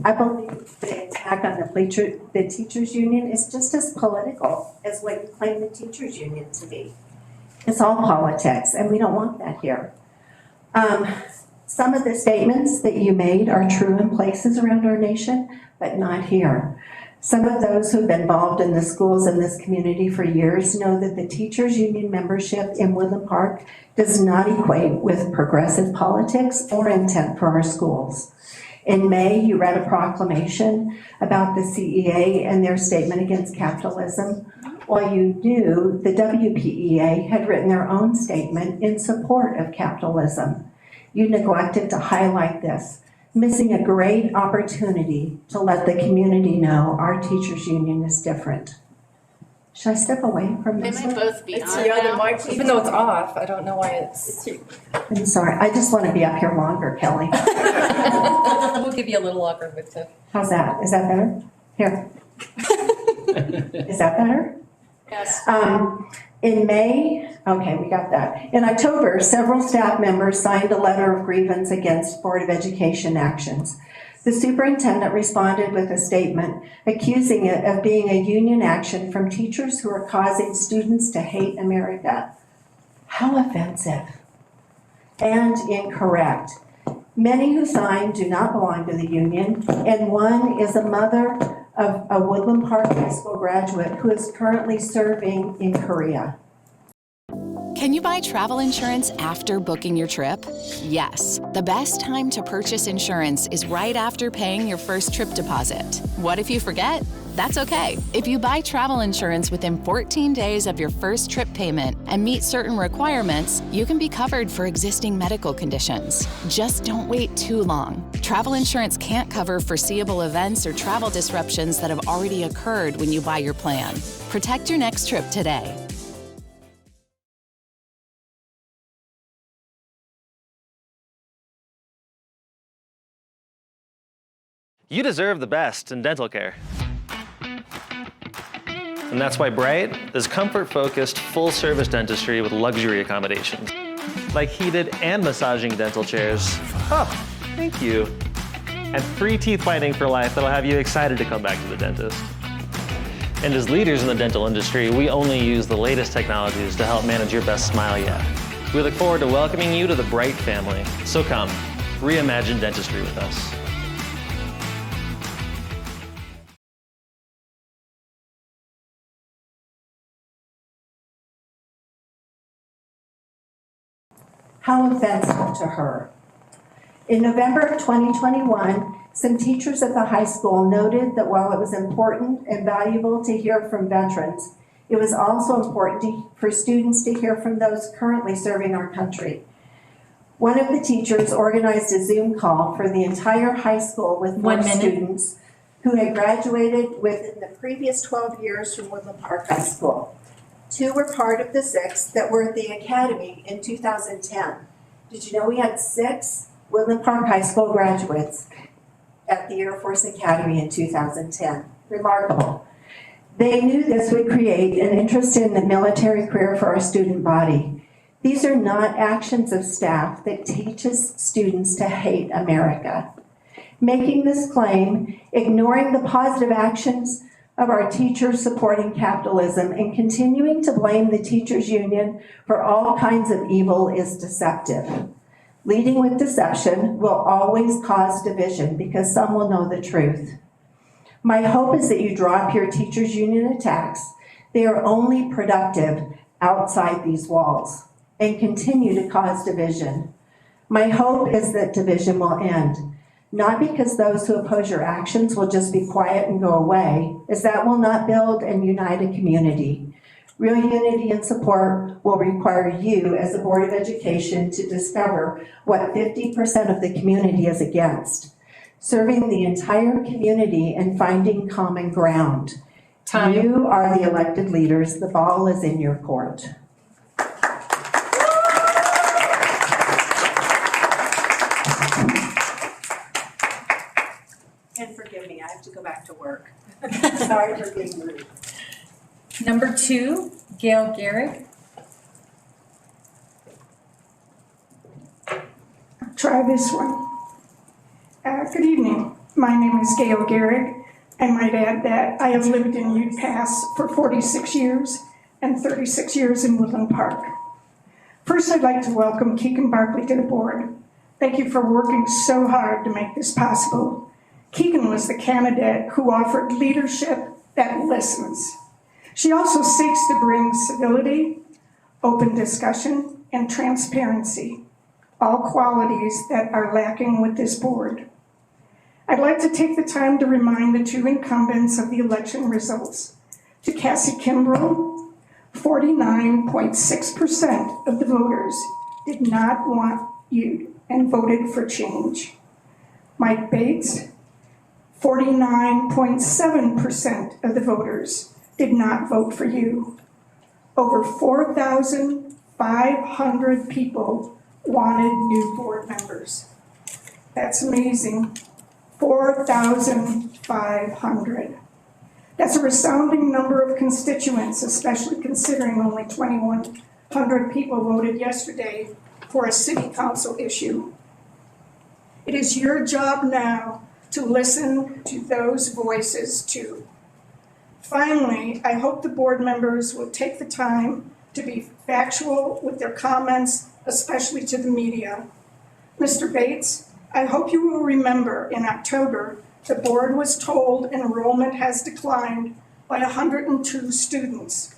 I believe the attack on the teachers' union is just as political as what you claim the teachers' union to be. It's all politics, and we don't want that here. Some of the statements that you made are true in places around our nation, but not here. Some of those who've been involved in the schools in this community for years know that the teachers' union membership in Woodland Park does not equate with progressive politics or intent for our schools. In May, you read a proclamation about the CEA and their statement against capitalism, while you knew the WPEA had written their own statement in support of capitalism. You neglected to highlight this, missing a great opportunity to let the community know our teachers' union is different. Should I step away from They this might one? both be It's on the other now. mic, even though it's off, I don't know why it's. I'm sorry, I just want to be up here longer, Kelly. We'll give you a little longer with the. How's that? Is that better? Here. Is that better? Yes. In May, okay, we got that. In October, several staff members signed a letter of grievance against Board of Education actions. The superintendent responded with a statement accusing it of being a union action from teachers who are causing students to hate America. How offensive and incorrect. Many who signed do not belong to the union, and one is a mother of a Woodland Park High School graduate who is currently serving in Korea. Can Can you buy travel insurance after booking your trip? Yes. The best time to purchase insurance is right after paying your first trip deposit. What if you forget? That's okay. If you buy travel insurance within 14 days of your first trip payment and meet certain requirements, you can be covered for existing medical conditions. Just don't wait too long. Travel insurance can't cover foreseeable events or travel disruptions that have already occurred when you buy your plan. Protect your next trip today. You deserve the best in dental care. And that's why Bright is comfort-focused, full-service dentistry with luxury accommodations, like heated and massaging dental chairs. Oh, thank you. And free teeth whitening for life that'll have you excited to come back to the dentist. And as leaders in the dental industry, we only use the latest technologies to help manage your best smile yet. We look forward to welcoming you to the Bright family. So come, reimagine dentistry with us. How offensive to her. In November of 2021, some teachers at the high school noted that while it was important and valuable to hear from veterans, it was also important for students to hear from those currently serving our country. One of the teachers organized a Zoom call for the entire high school with 4 students who had graduated within the previous 12 years from Woodland Park High School. 2 were part of the 6 that were at the academy in 2010. Did you know we had 6 Woodland Park High School graduates at the Air Force Academy in 2010? Remarkable. They knew this would create an interest in the military career for our student body. These are not actions of staff that teaches students to hate America. Making this claim, ignoring the positive actions of our teachers supporting capitalism, and continuing to blame the teachers' union for all kinds of evil is deceptive. Leading with deception will always cause division because some will know the truth. My hope is that you drop your teachers' union attacks. They are only productive outside these walls and continue to cause division. My hope is that division will end. Not because those who oppose your actions will just be quiet and go away, as that will not build and unite a community. Real unity and support will require you as a Board of Education to discover what 50% of the community is against. Serving the entire community and finding common ground. Time. You are the elected leaders. The ball is in your court. And forgive me, I have to go back to work. Sorry for being rude. Number 2, Gail Garrick. Try this one. Good evening. My name is Gail Garrick. I might add that I have lived in Ute Pass for 46 years and 36 years in Woodland Park. First, I'd like to welcome Keegan Barkley to the board. Thank you for working so hard to make this possible. Keegan was the candidate who offered leadership that listens. She also seeks to bring civility, open discussion, and transparency, all qualities that are lacking with this board. I'd like to take the time to remind the 2 incumbents of the election results. To Cassie Kimbrough, 49.6% of the voters did not want you and voted for change. Mike Bates, 49.7% of the voters did not vote for you. Over 4,500 people wanted new board members. That's amazing. 4,500. That's a resounding number of constituents, especially considering only 2,100 people voted yesterday for a city council issue. It is your job now to listen to those voices too. Finally, I hope the board members will take the time to be factual with their comments, especially to the media. Mr. Bates, I hope you will remember in October, the board was told enrollment has declined by 102 students.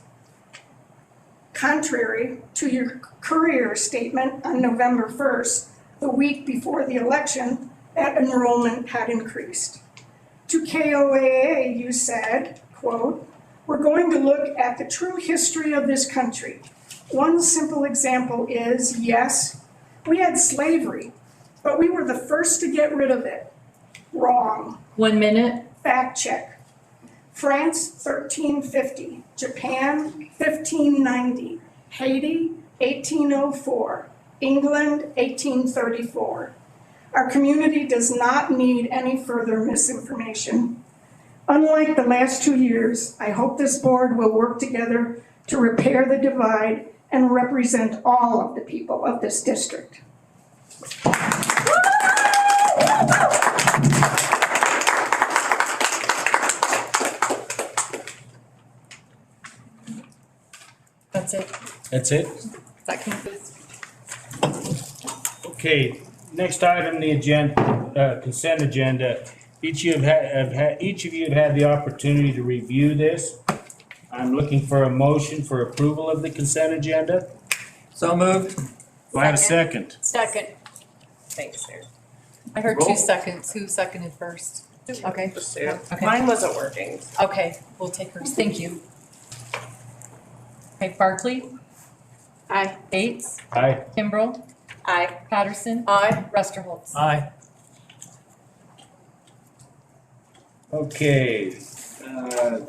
contrary to your career statement on November 1st, the week before the election, that enrollment had increased. To KOAA, you said, quote, "We're going to look at the true history of this country. One simple example is, yes, we had slavery, but we were the first to get rid of it." Wrong. 1 minute. Fact check. France, 1350. Japan, 1590. Haiti, 1804. England, 1834. Our community does not need any further misinformation. Unlike the last 2 years, I hope this board will work together to repair the divide and represent all of the people of this district. That's it. That's it? That concludes. Okay, next item on the agenda, consent agenda. Each of you have had the opportunity to review this. I'm looking for a motion for approval of the consent agenda. So moved. Do I have a second? Second. Thanks, Sarah. I heard Roll. 2 seconds. Who seconded first? Okay. Sue. Okay. Mine wasn't working. Okay, we'll take hers. Thank you. Okay, Barkley? Aye. Bates? Aye. Kimbrell? Aye. Patterson? Aye. Resterholz? Aye. Okay. No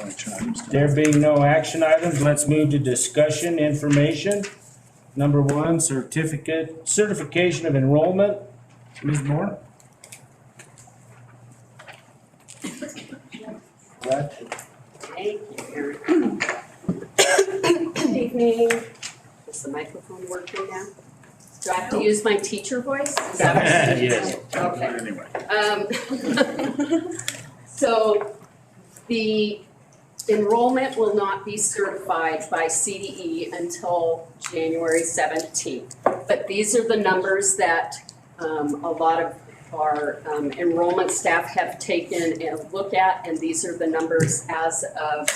action items. There being no action items, let's move to discussion information. Number 1, certification of enrollment. Ms. Moore? Thank you, Aaron. Good evening. Is the microphone working now? Do I have to use my teacher voice? Is that what you're saying? Yes. Okay. So the enrollment will not be certified by CDE until January 17th. But these are the numbers that a lot of our enrollment staff have taken a look at, and these are the numbers as of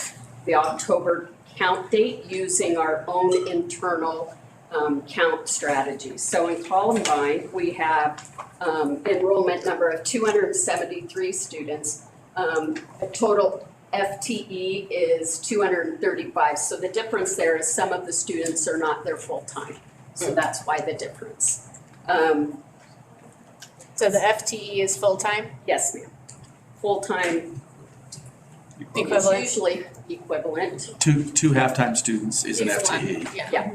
the October count date using our own internal count strategies. So in Columbine, we have enrollment number of 273 students. A total FTE is 235. So the difference there is some of the students are not there full-time. So that's why the difference. So the FTE is full-time? Yes, ma'am. Full-time is Equivalent? usually equivalent. Two halftime students is an FTE. Yeah.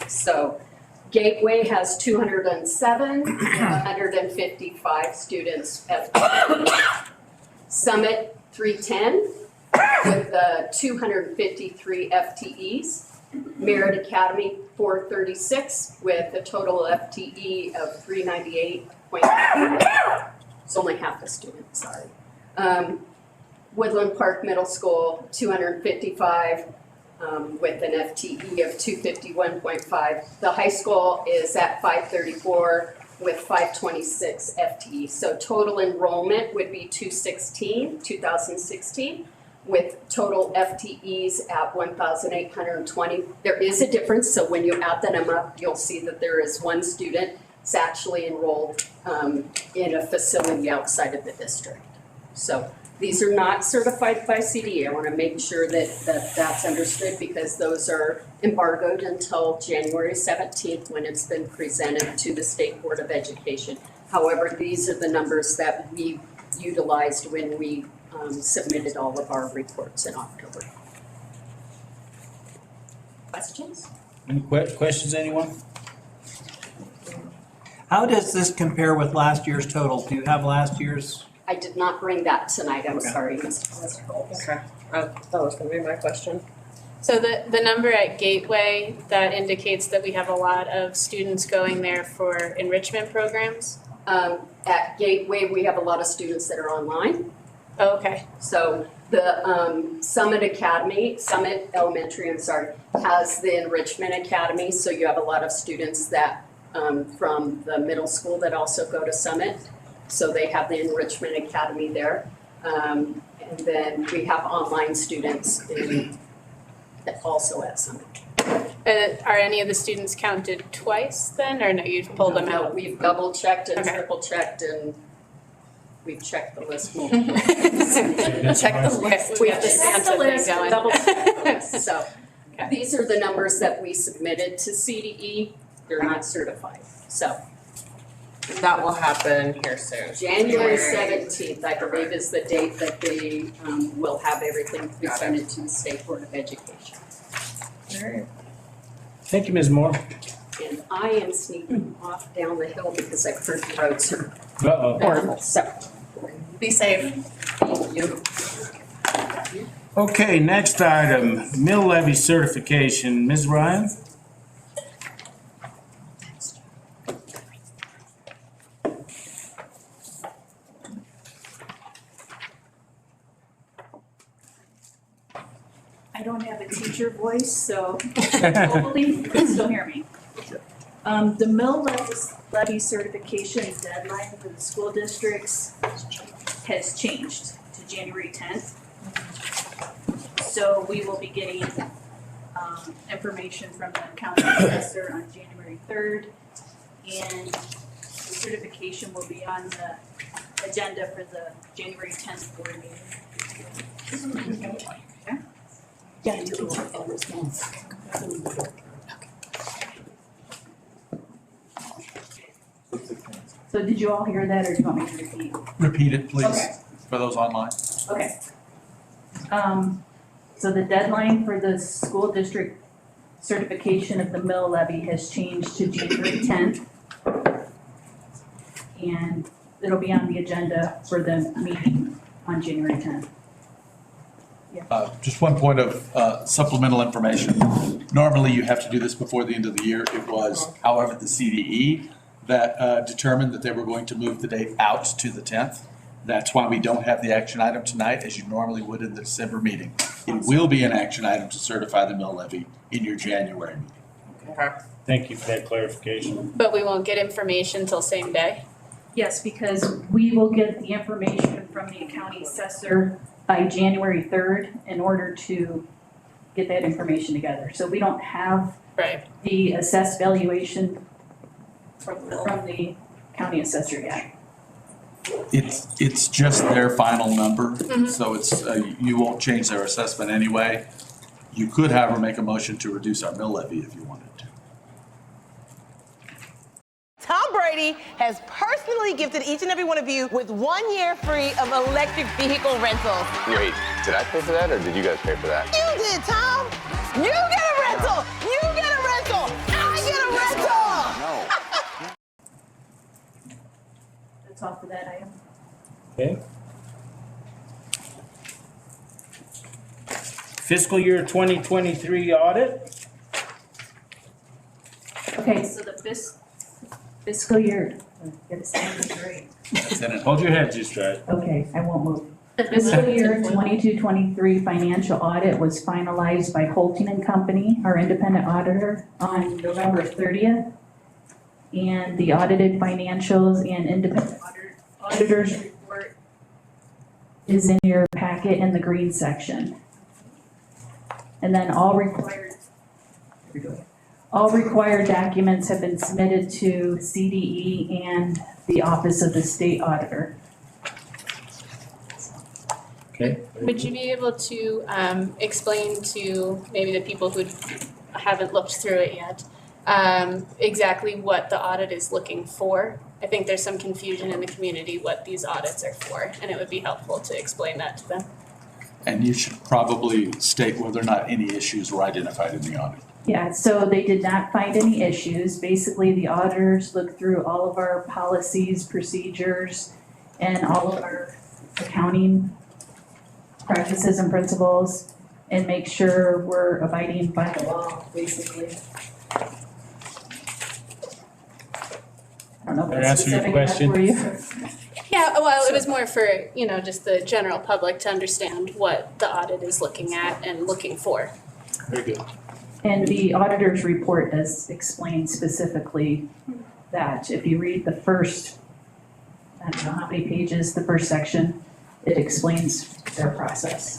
So Gateway has 207, 155 students FTE. Summit 310 with 253 FTEs. Merit Academy 436 with a total FTE of 398. It's only half a student, sorry. Woodland Park Middle School, 255 with an FTE of 251.5. The high school is at 534 with 526 FTE. So total enrollment would be 2016, with total FTEs at 1,820. There is a difference, so when you add them up, you'll see that there is one student that's actually enrolled in a facility outside of the district. So these are not certified by CDE. I want to make sure that that's understood because those are embargoed until January 17th when it's been presented to the State Board of Education. However, these are the numbers that we utilized when we submitted all of our reports in October. Questions? Any questions, anyone? How does this compare with last year's total? Do you have last year's? I did not bring that tonight. I'm Okay. sorry, Mr. Holmes. Okay, that was gonna be my question. So the number at Gateway, that indicates that we have a lot of students going there for enrichment programs? At Gateway, we have a lot of students that are online. Oh, okay. So the Summit Elementary, has the Enrichment Academy. So you have a lot of students that from the middle school that also go to Summit. So they have the Enrichment Academy there. And then we have online students in that also at Summit. Are any of the students counted twice then, or no, you've pulled them out? We've double checked and Okay. triple checked and we've checked the list multiple times. Check the list. We We have have to the check Santa the thing list and going. double check. So these are the numbers that we submitted to CDE. They're not certified. So That will happen here soon. January 17th, I believe, is the date that they will have everything presented to the State Board of Education. Thank you, Ms. Moore. And I am sneaking off down the hill because I've heard the roads are Uh-oh. horrible. So, Be safe. thank you. Okay, next item, mill levy certification. Ms. Ryan? I don't have a teacher voice, so hopefully you can still hear me. The mill levy certification deadline for the school districts has changed to January 10th. So we will be getting information from the county assessor on January 3rd. And the certification will be on the agenda for the January 10th board meeting. Okay? Yeah, you can check that as well. So did you all hear that, or do you want me to repeat? Repeat it, please, Okay. for those online. Okay. So the deadline for the school district certification of the mill levy has changed to January 10th. And it'll be on the agenda for the meeting on January 10th. Just one point of supplemental information. Normally, you have to do this before the end of the year. It was, however, the CDE that determined that they were going to move the date out to the 10th. That's why we don't have the action item tonight, as you normally would in the December meeting. It will be an action item to certify the mill levy in your January meeting. Okay. Thank you for that clarification. But we won't get information till same day? Yes, because we will get the information from the county assessor by January 3rd in order to get that information together. So we don't have the assessed valuation from the county assessor yet. It's just their final number, so it's, you won't change their assessment anyway. You could, however, make a motion to reduce our mill levy if you wanted to. Tom Brady has personally gifted each and every one of you with 1 year free of electric vehicle rentals. Wait, did I pay for that or did you guys pay for that? You did, Tom. You get a rental. You get a rental. I get a rental. That's all for that item. Okay. Fiscal year 2023 audit. Okay, so the fiscal year, gotta say this right. Hold your head just right. Okay, I won't move. Fiscal year 22-23 financial audit was finalized by Holting and Company, our independent auditor, on November 30th. And the audited financials and independent auditor's report is in your packet in the green section. And then all required documents have been submitted to CDE and the Office of the State Auditor. Okay. Would you be able to explain to maybe the people who haven't looked through it yet, exactly what the audit is looking for? I think there's some confusion in the community what these audits are for, and it would be helpful to explain that to them. And you should probably state whether or not any issues were identified in the audit. Yeah, so they did not find any issues. Basically, the auditors looked through all of our policies, procedures, and all of our accounting practices and principles, and make sure we're abiding by the law, basically. I don't know if Did I that's answer your specific enough question? for you. Yeah, well, it was more for, just the general public to understand what the audit is looking at and looking for. Very good. And the auditor's report does explain specifically that if you read the first, I don't know how many pages, the first section, it explains their process.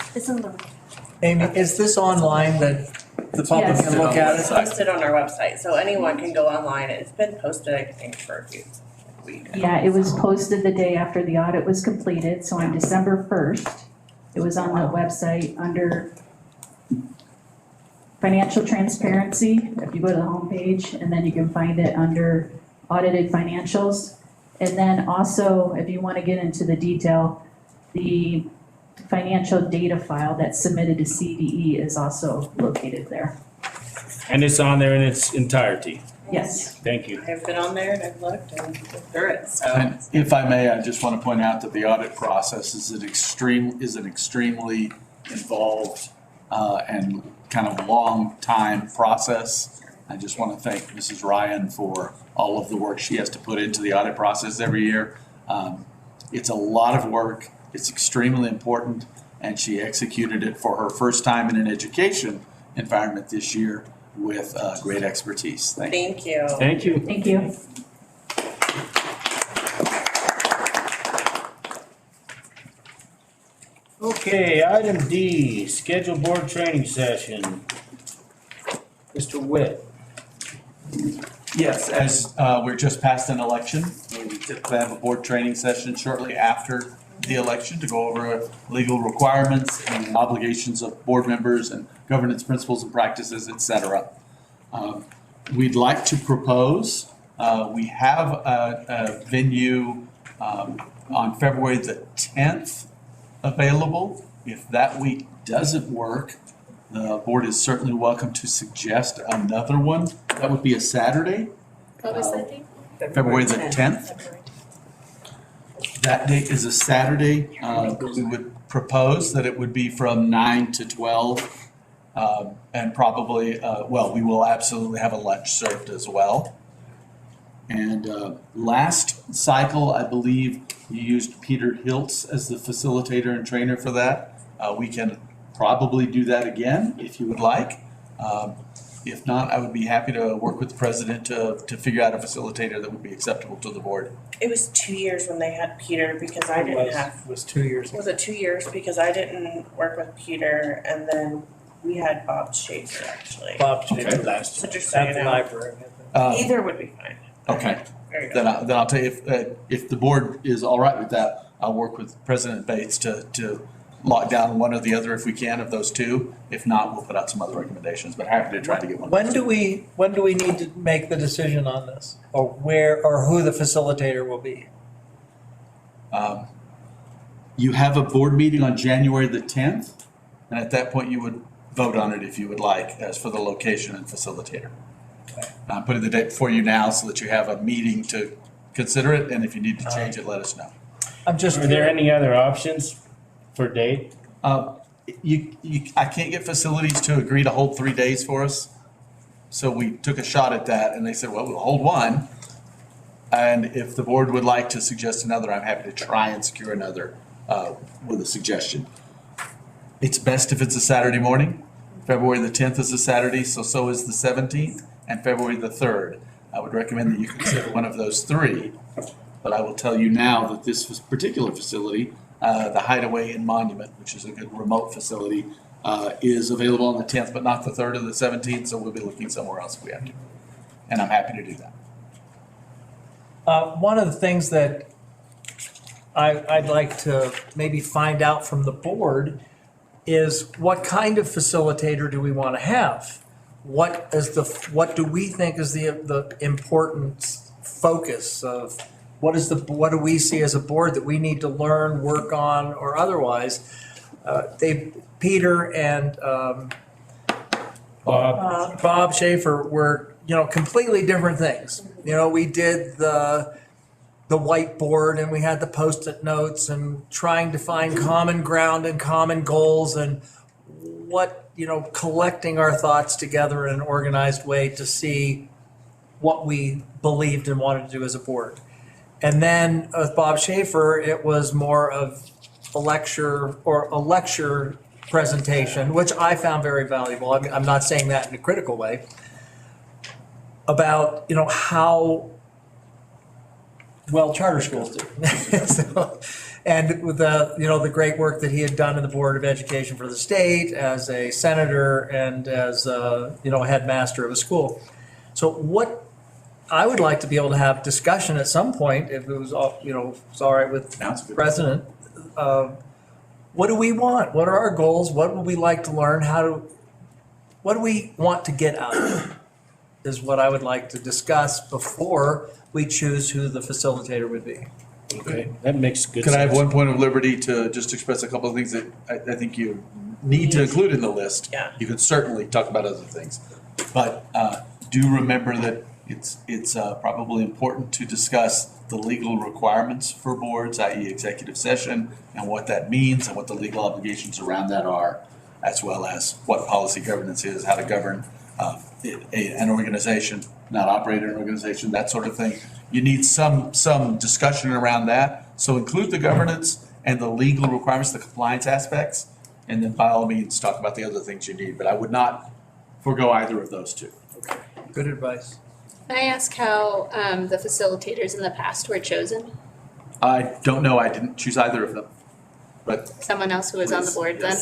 Amy, is this online that the public Yes. can look at It's it? posted on our website, so anyone can go online. It's been posted, I think, for a few weeks. Yeah, it was posted the day after the audit was completed, so on December 1st, it was on the website under financial transparency. If you go to the homepage, and then you can find it under audited financials. And then also, if you want to get into the detail, the financial data file that's submitted to CDE is also located there. And it's on there in its entirety. Yes. Thank you. I've been on there and I've looked and looked through it, so. And if I may, I just want to point out that the audit process is an extremely involved and kind of long time process. I just want to thank Mrs. Ryan for all of the work she has to put into the audit process every year. It's a lot of work. It's extremely important, and she executed it for her first time in an education environment this year with great expertise. Thank you. Thank you. Thank you. Okay, item D, schedule board training session. Mr. Witt. Yes, as we're just past an election, we typically have a board training session shortly after the election to go over legal requirements and obligations of board members and governance principles and practices, et cetera. We'd like to propose, we have a venue on February the 10th available. If that week doesn't work, the board is certainly welcome to suggest another one. That would be a Saturday. What was that date? February the 10th. That date is a Saturday. We would propose that it would be from 9 to 12. And probably, we will absolutely have a lunch served as well. And last cycle, I believe you used Peter Hiltz as the facilitator and trainer for that. We can probably do that again if you would like. If not, I would be happy to work with the president to figure out a facilitator that would be acceptable to the board. It was 2 years when they had Peter because I didn't have. It was 2 years. Was it 2 years? Because I didn't work with Peter and then we had Bob Schaefer actually. Bob Schaefer Okay. last So year, just so you at the know. library. Either would be fine. Okay. There you go. Then I'll tell you, if the board is all right with that, I'll work with President Bates to lock down one or the other if we can of those two. If not, we'll put out some other recommendations, but happy to try to get one. When do we need to make the decision on this? Or who the facilitator will be? You have a board meeting on January the 10th, and at that point you would vote on it if you would like, as for the location and facilitator. I'm putting the date before you now so that you have a meeting to consider it, and if you need to change it, let us know. Are there any other options for date? I can't get facilities to agree to hold 3 days for us. So we took a shot at that and they said, well, we'll hold one. And if the board would like to suggest another, I'm happy to try and secure another with a suggestion. It's best if it's a Saturday morning. February the 10th is a Saturday, so is the 17th and February the 3rd. I would recommend that you consider one of those three. But I will tell you now that this particular facility, the Hideaway and Monument, which is a good remote facility, is available on the 10th, but not the 3rd or the 17th, so we'll be looking somewhere else if we have to. And I'm happy to do that. One of the things that I'd like to maybe find out from the board is what kind of facilitator do we want to have? What do we think is the important focus of what do we see as a board that we need to learn, work on, or otherwise? Peter and Bob Schaefer were completely different things. We did the whiteboard and we had the Post-it notes and trying to find common ground and common goals and collecting our thoughts together in an organized way to see what we believed and wanted to do as a board. And then with Bob Schaefer, it was more of a lecture presentation, which I found very valuable. I'm not saying that in a critical way, about how well charter schools do. And with the, the great work that he had done in the Board of Education for the state, as a senator and as a, headmaster of a school. So what I would like to be able to have discussion at some point, if it was all, if it's all right with the president. What do we want? What are our goals? What would we like to learn? What do we want to get out of it? Is what I would like to discuss before we choose who the facilitator would be. Okay, that makes good sense. Can I have one point of liberty to just express a couple of things that I think you need to include in the list? Yeah. You could certainly talk about other things, but do remember that it's probably important to discuss the legal requirements for boards, i.e. executive session, and what that means and what the legal obligations around that are, as well as what policy governance is, how to govern an organization, not operate an organization, that sort of thing. You need some discussion around that. So include the governance and the legal requirements, the compliance aspects, and then by all means talk about the other things you need. But I would not forego either of those two. Okay. Good advice. Can I ask how the facilitators in the past were chosen? I don't know. I didn't choose either of them. But Someone else who was on the board then?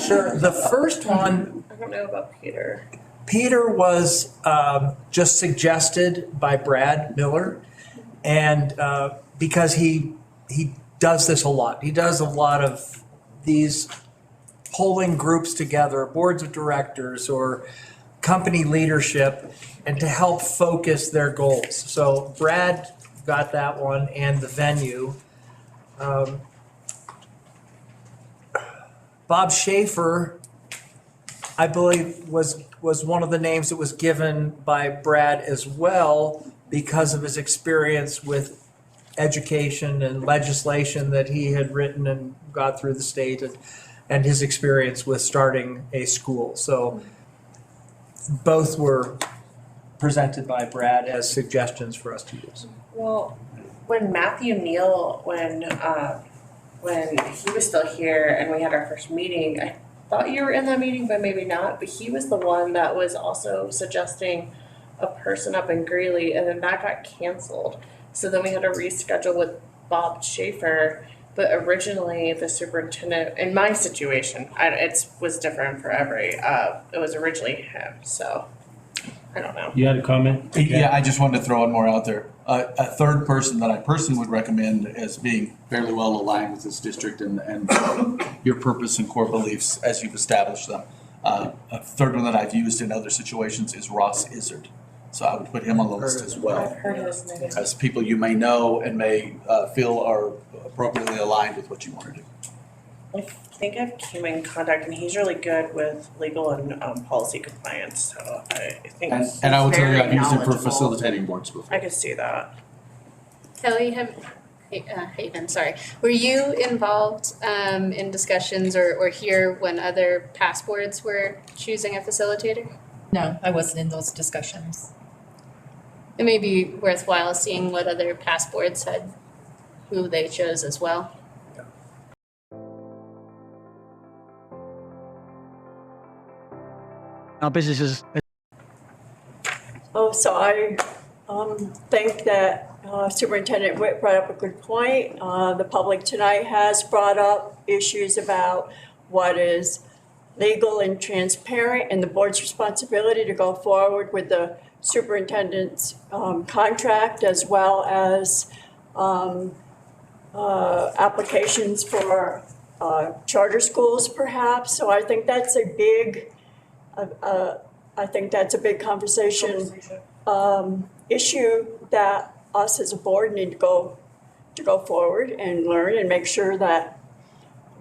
Sure. The first one, I don't know about Peter. Peter was just suggested by Brad Miller, and because he does this a lot. He does a lot of these pulling groups together, boards of directors or company leadership, and to help focus their goals. So Brad got that one, and the venue. Bob Schaefer, I believe, was one of the names that was given by Brad as well because of his experience with education and legislation that he had written and got through the state, and his experience with starting a school. So both were presented by Brad as suggestions for us to use. Well, when Matthew Neal, when he was still here and we had our first meeting, I thought you were in that meeting, but maybe not. But he was the one that was also suggesting a person up in Greeley, and then that got canceled. So then we had to reschedule with Bob Schaefer. But originally, the superintendent, in my situation, it was different for every. It was originally him. So I don't know. You had a comment? Yeah, I just wanted to throw one more out there. A third person that I personally would recommend as being fairly well aligned with this district and your purpose and core beliefs as you've established them. A third one that I've used in other situations is Ross Izzard. So I would put him on the list as well. I've heard his name. As people you may know and may feel are appropriately aligned with what you want to do. I think I've came in contact, and he's really good with legal and policy compliance. So I think. And I will tell you, very I've used it for knowledgeable. facilitating boards before. I could see that. Kelly, Haven, sorry. Were you involved in discussions or here when other past boards were choosing a facilitator? No, I wasn't in those discussions. It may be worthwhile seeing what other past boards had, who they chose as well. Now businesses. Oh, so I think that Superintendent Witt brought up a good point. The public tonight has brought up issues about what is legal and transparent and the board's responsibility to go forward with the superintendent's contract, as well as applications for charter schools perhaps. So I think that's a big conversation issue that us as a board need to go forward and learn and make sure that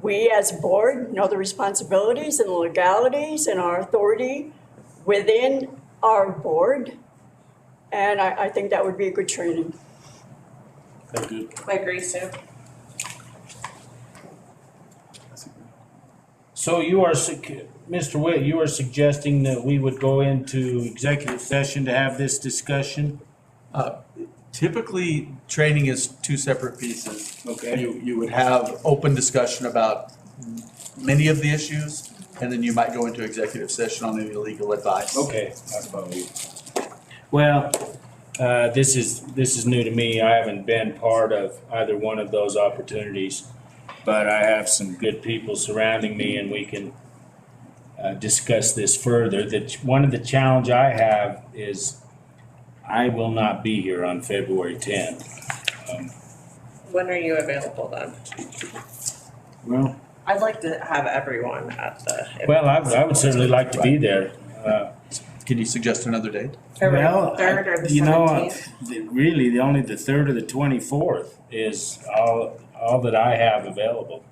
we as a board know the responsibilities and the legalities and our authority within our board. And I think that would be a good training. I agree, Sue. So you are, Mr. Witt, you are suggesting that we would go into executive session to have this discussion? Typically, training is two separate pieces. Okay. You would have open discussion about many of the issues, and then you might go into executive session on any legal advice. Okay, I follow you. Well, this is new to me. I haven't been part of either one of those opportunities. but I have some good people surrounding me and we can discuss this further. One of the challenge I have is I will not be here on February 10th. When are you available then? Well, I'd like to have everyone at the. I would certainly like to be there. Can you suggest another date? February Well, 3rd or the you know, 17th? really, only the 3rd or the 24th is all that I have available.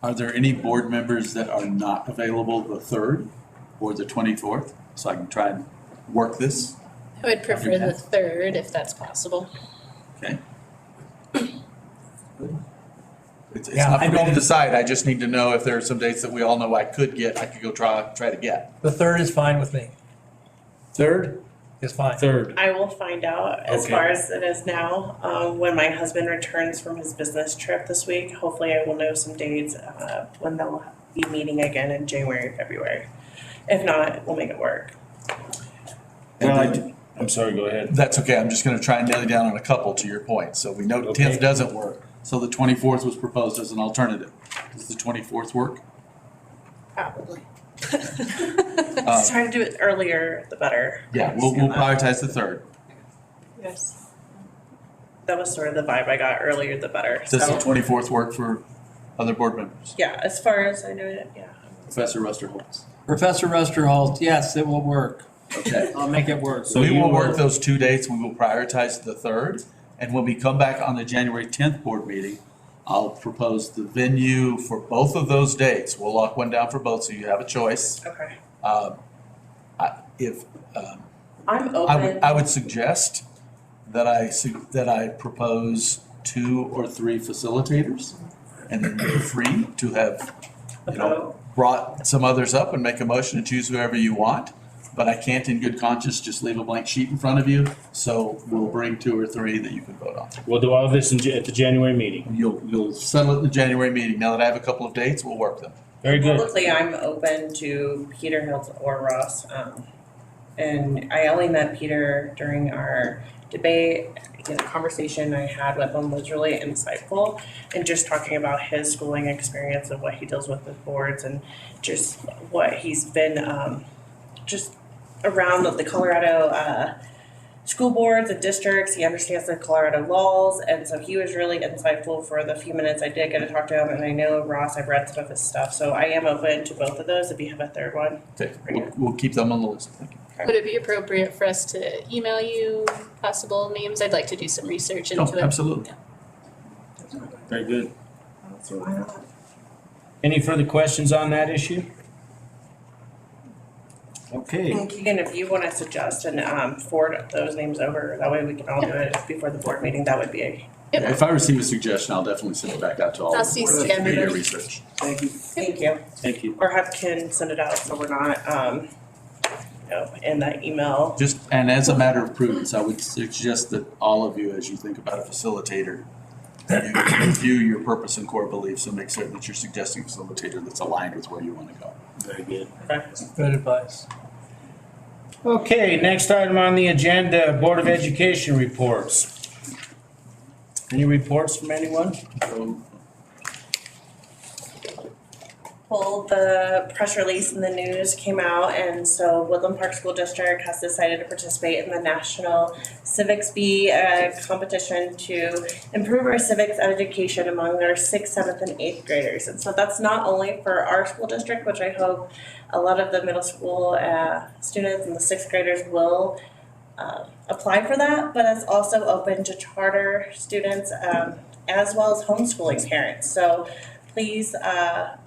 Are there any board members that are not available the 3rd or the 24th? So I can try and work this? I would prefer the 3rd if that's possible. Okay. It's not for me to decide, I just need to know if there are some dates that we all know I could go try to get. The 3rd is fine with me. 3rd? Is fine. 3rd. I will find out as Okay. far as it is now. When my husband returns from his business trip this week, hopefully I will know some dates when they'll be meeting again in January, February. If not, we'll make it work. Well, I'm sorry, go ahead. That's okay, I'm just gonna try and nail you down on a couple to your point. So we know the 10th doesn't work, so the 24th was proposed as an alternative. Does the 24th work? Probably. Just try to do it earlier, the better. Yeah, we'll prioritize the 3rd. Yes. That was sort of the vibe I got earlier, the better. Does the So, 24th work for other board members? yeah, as far as I know it, yeah. Professor Rusterholz? Professor Rusterholz, yes, it will work. Okay. I'll make it work. So we will work those 2 dates, we will prioritize the 3rd, and when we come back on the January 10th board meeting, I'll propose the venue for both of those dates. We'll lock one down for both, so you have a choice. Okay. I'm open. I would suggest that I propose 2 or 3 facilitators, and then you're free to have, brought some others up and make a motion to choose whoever you want. But I can't in good conscience just leave a blank sheet in front of you, so we'll bring 2 or 3 that you can vote on. We'll do all of this at the January meeting. You'll settle it in the January meeting. Now that I have a couple of dates, we'll work them. Very good. Publicly, I'm open to Peter Hills or Ross. And I only met Peter during our debate. The conversation I had with him was really insightful, and just talking about his schooling experience and what he deals with boards and just what he's been just around the Colorado school boards and districts. He understands the Colorado laws, and so he was really insightful for the few minutes I did get to talk to him. And I know Ross, I've read some of his stuff, so I am open to both of those if you have a third one. Okay, we'll keep them on the list. Thank you. Would it be appropriate for us to email you possible names? I'd like to do some research into it. Absolutely. Very good. Any further questions on that issue? Okay. And Keegan, if you want to suggest and forward those names over, that way we can all do it before the board meeting, that would be If I receive a suggestion, I'll definitely send it back out to all. I'll of you. CC Do your everybody. research. Thank you. Thank you. Thank you. Or have Ken send it out so we're not, in that email. Just, and as a matter of prudence, I would suggest that all of you, as you think about a facilitator, you review your purpose and core beliefs and make certain that you're suggesting a facilitator that's aligned with where you want to go. Very good. Good advice. Okay, next item on the agenda, Board of Education reports. Any reports from anyone? Well, the press release in the news came out, and so Woodland Park School District has decided to participate in the National Civics Bee competition to improve our civics education among our 6th, 7th, and 8th graders. And so that's not only for our school district, which I hope a lot of the middle school students and the 6th graders will apply for that, but it's also open to charter students as well as homeschooling parents. So please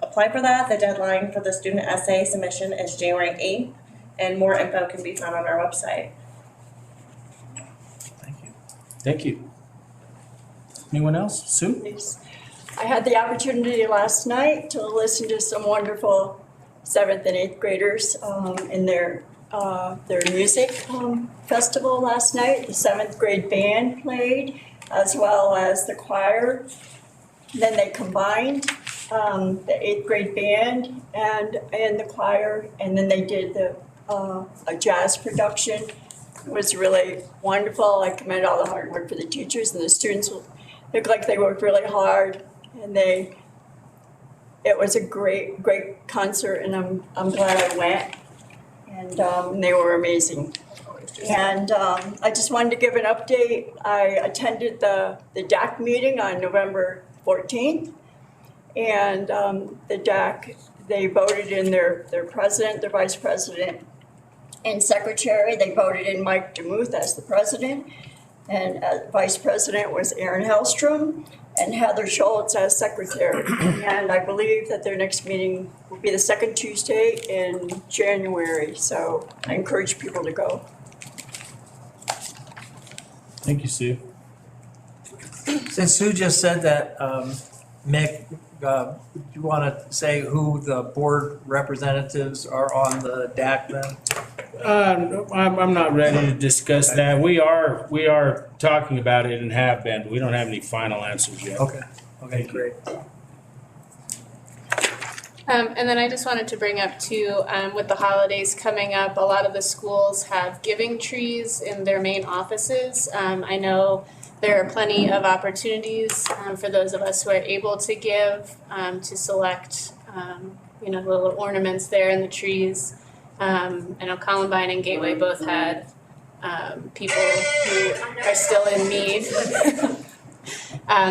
apply for that. The deadline for the student essay submission is January 8th, and more info can be found on our website. Thank you. Anyone else? Sue? I had the opportunity last night to listen to some wonderful 7th and 8th graders in their music festival last night. The 7th grade band played, as well as the choir. Then they combined the 8th grade band and the choir, and then they did a jazz production. It was really wonderful. I commend all the hard work for the teachers and the students. looked like they worked really hard, and it was a great concert, and I'm glad I went, and they were amazing. And I just wanted to give an update. I attended the DAC meeting on November 14th, and the DAC, they voted in their president, their vice president, and secretary. They voted in Mike DeMuth as the president, and vice president was Aaron Hellstrom, and Heather Schultz as secretary. And I believe that their next meeting will be the second Tuesday in January, so I encourage people to go. Thank you, Sue. Since Sue just said that, Mick, do you want to say who the board representatives are on the DAC then? I'm not ready to discuss that. We are talking about it and have been, but we don't have any final answers yet. Okay, great. And then I just wanted to bring up too, with the holidays coming up, a lot of the schools have giving trees in their main offices. I know there are plenty of opportunities for those of us who are able to give, to select, little ornaments there in the trees. I know Columbine and Gateway both had people who are still in need.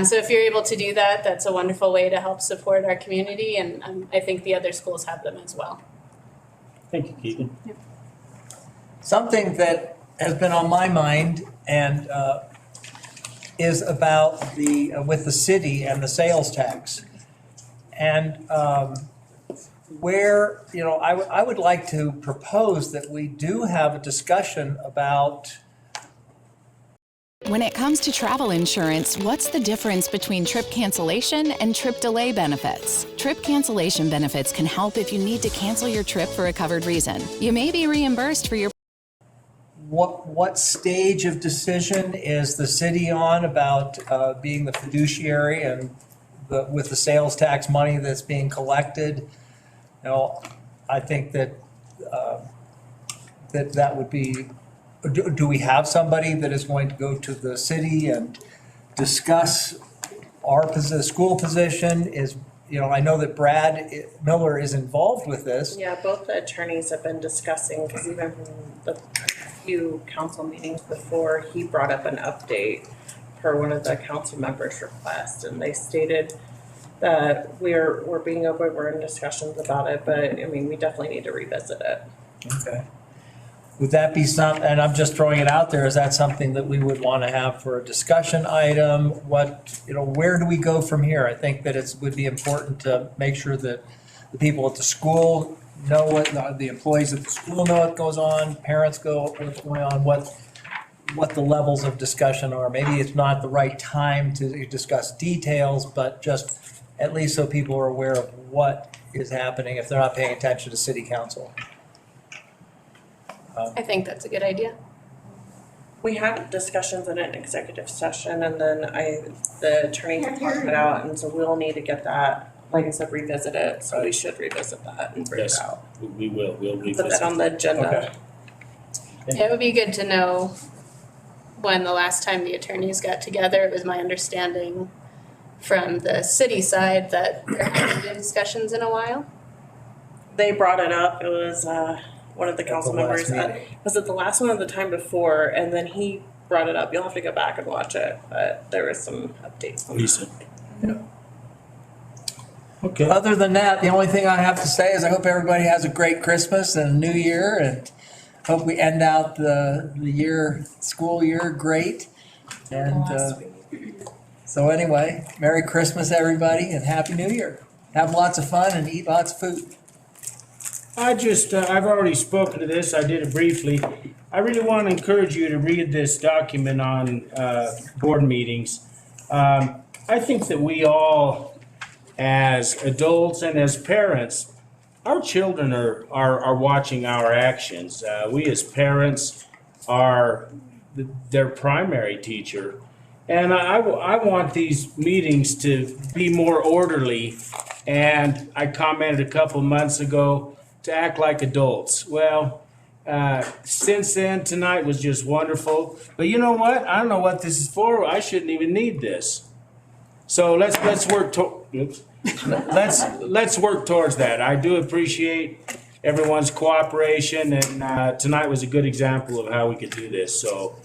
So if you're able to do that, that's a wonderful way to help support our community, and I think the other schools have them as well. Thank you, Keegan. Yep. Something that has been on my mind and is about with the city and the sales tax. And where, I would like to propose that we do have a discussion about. When it comes to travel insurance, what's the difference between trip cancellation and trip delay benefits? Trip cancellation benefits can help if you need to cancel your trip for a covered reason. You may be reimbursed for your. What stage of decision is the city on about being the fiduciary and with the sales tax money that's being collected? I think that that would be. Do we have somebody that is going to go to the city and discuss the school position? I know that Brad Miller is involved with this. Yeah, both the attorneys have been discussing, because even from the few council meetings before, he brought up an update per one of the council members' requests, and they stated that we're being open, we're in discussions about it, but we definitely need to revisit it. Okay. Would that be and I'm just throwing it out there, is that something that we would want to have for a discussion item? Where do we go from here? I think that it would be important to make sure that the people at the school know the employees at the school know what goes on, parents know what's going on, what the levels of discussion are. Maybe it's not the right time to discuss details, but just at least so people are aware of what is happening if they're not paying attention to city council. I think that's a good idea. We had discussions in an executive session, and then the attorney had talked it out, and so we'll need to get that, like I said, revisit it. So we should revisit that and bring it out. We will. We'll revisit. Put that on the agenda. Yeah, it would be good to know when the last time the attorneys got together. It was my understanding from the city side that there hadn't been discussions in a while. They brought it up. It was one of the council members. Was it the last one or the time before? And then he brought it up. You'll have to go back and watch it, but there was some updates on Lisa. Yeah. Okay. Other than that, the only thing I have to say is I hope everybody has a great Christmas and a New Year, and hope we end out the school year great. And so anyway, Merry Christmas, everybody, and Happy New Year. Have lots of fun and eat lots of food. I've already spoken to this. I did it briefly. I really want to encourage you to read this document on board meetings. I think that we all, as adults and as parents, our children are watching our actions. We as parents are their primary teacher. And I want these meetings to be more orderly. And I commented a couple months ago, to act like adults. Well, since then, tonight was just wonderful. But you know what? I don't know what this is for. I shouldn't even need this. So let's work let's work towards that. I do appreciate everyone's cooperation, and tonight was a good example of how we could do this. So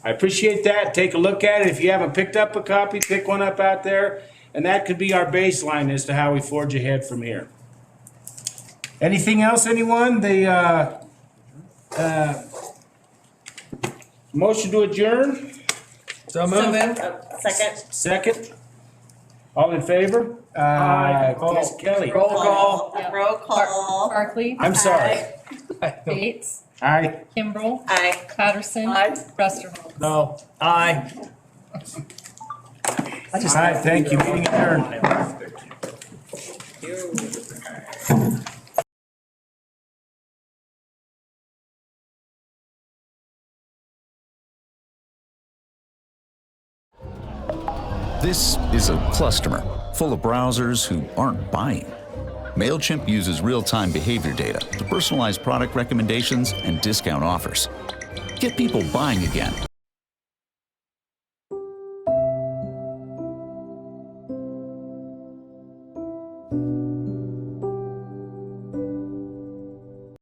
I appreciate that. Take a look at it. If you haven't picked up a copy, pick one up out there, and that could be our baseline as to how we forge ahead from here. Anything else, anyone? The motion to adjourn? So moved. Second. Second? All in favor? Miss Kelly? Roll call. Roll call. Barkley. I'm sorry. Bates. Aye. Kimbrell. Aye. Patterson. Rusterholt. No. Aye. All right, thank you. Meeting adjourned. This is a cluster full of browsers who aren't buying. MailChimp uses real-time behavior data to personalize product recommendations and discount offers. Get people buying again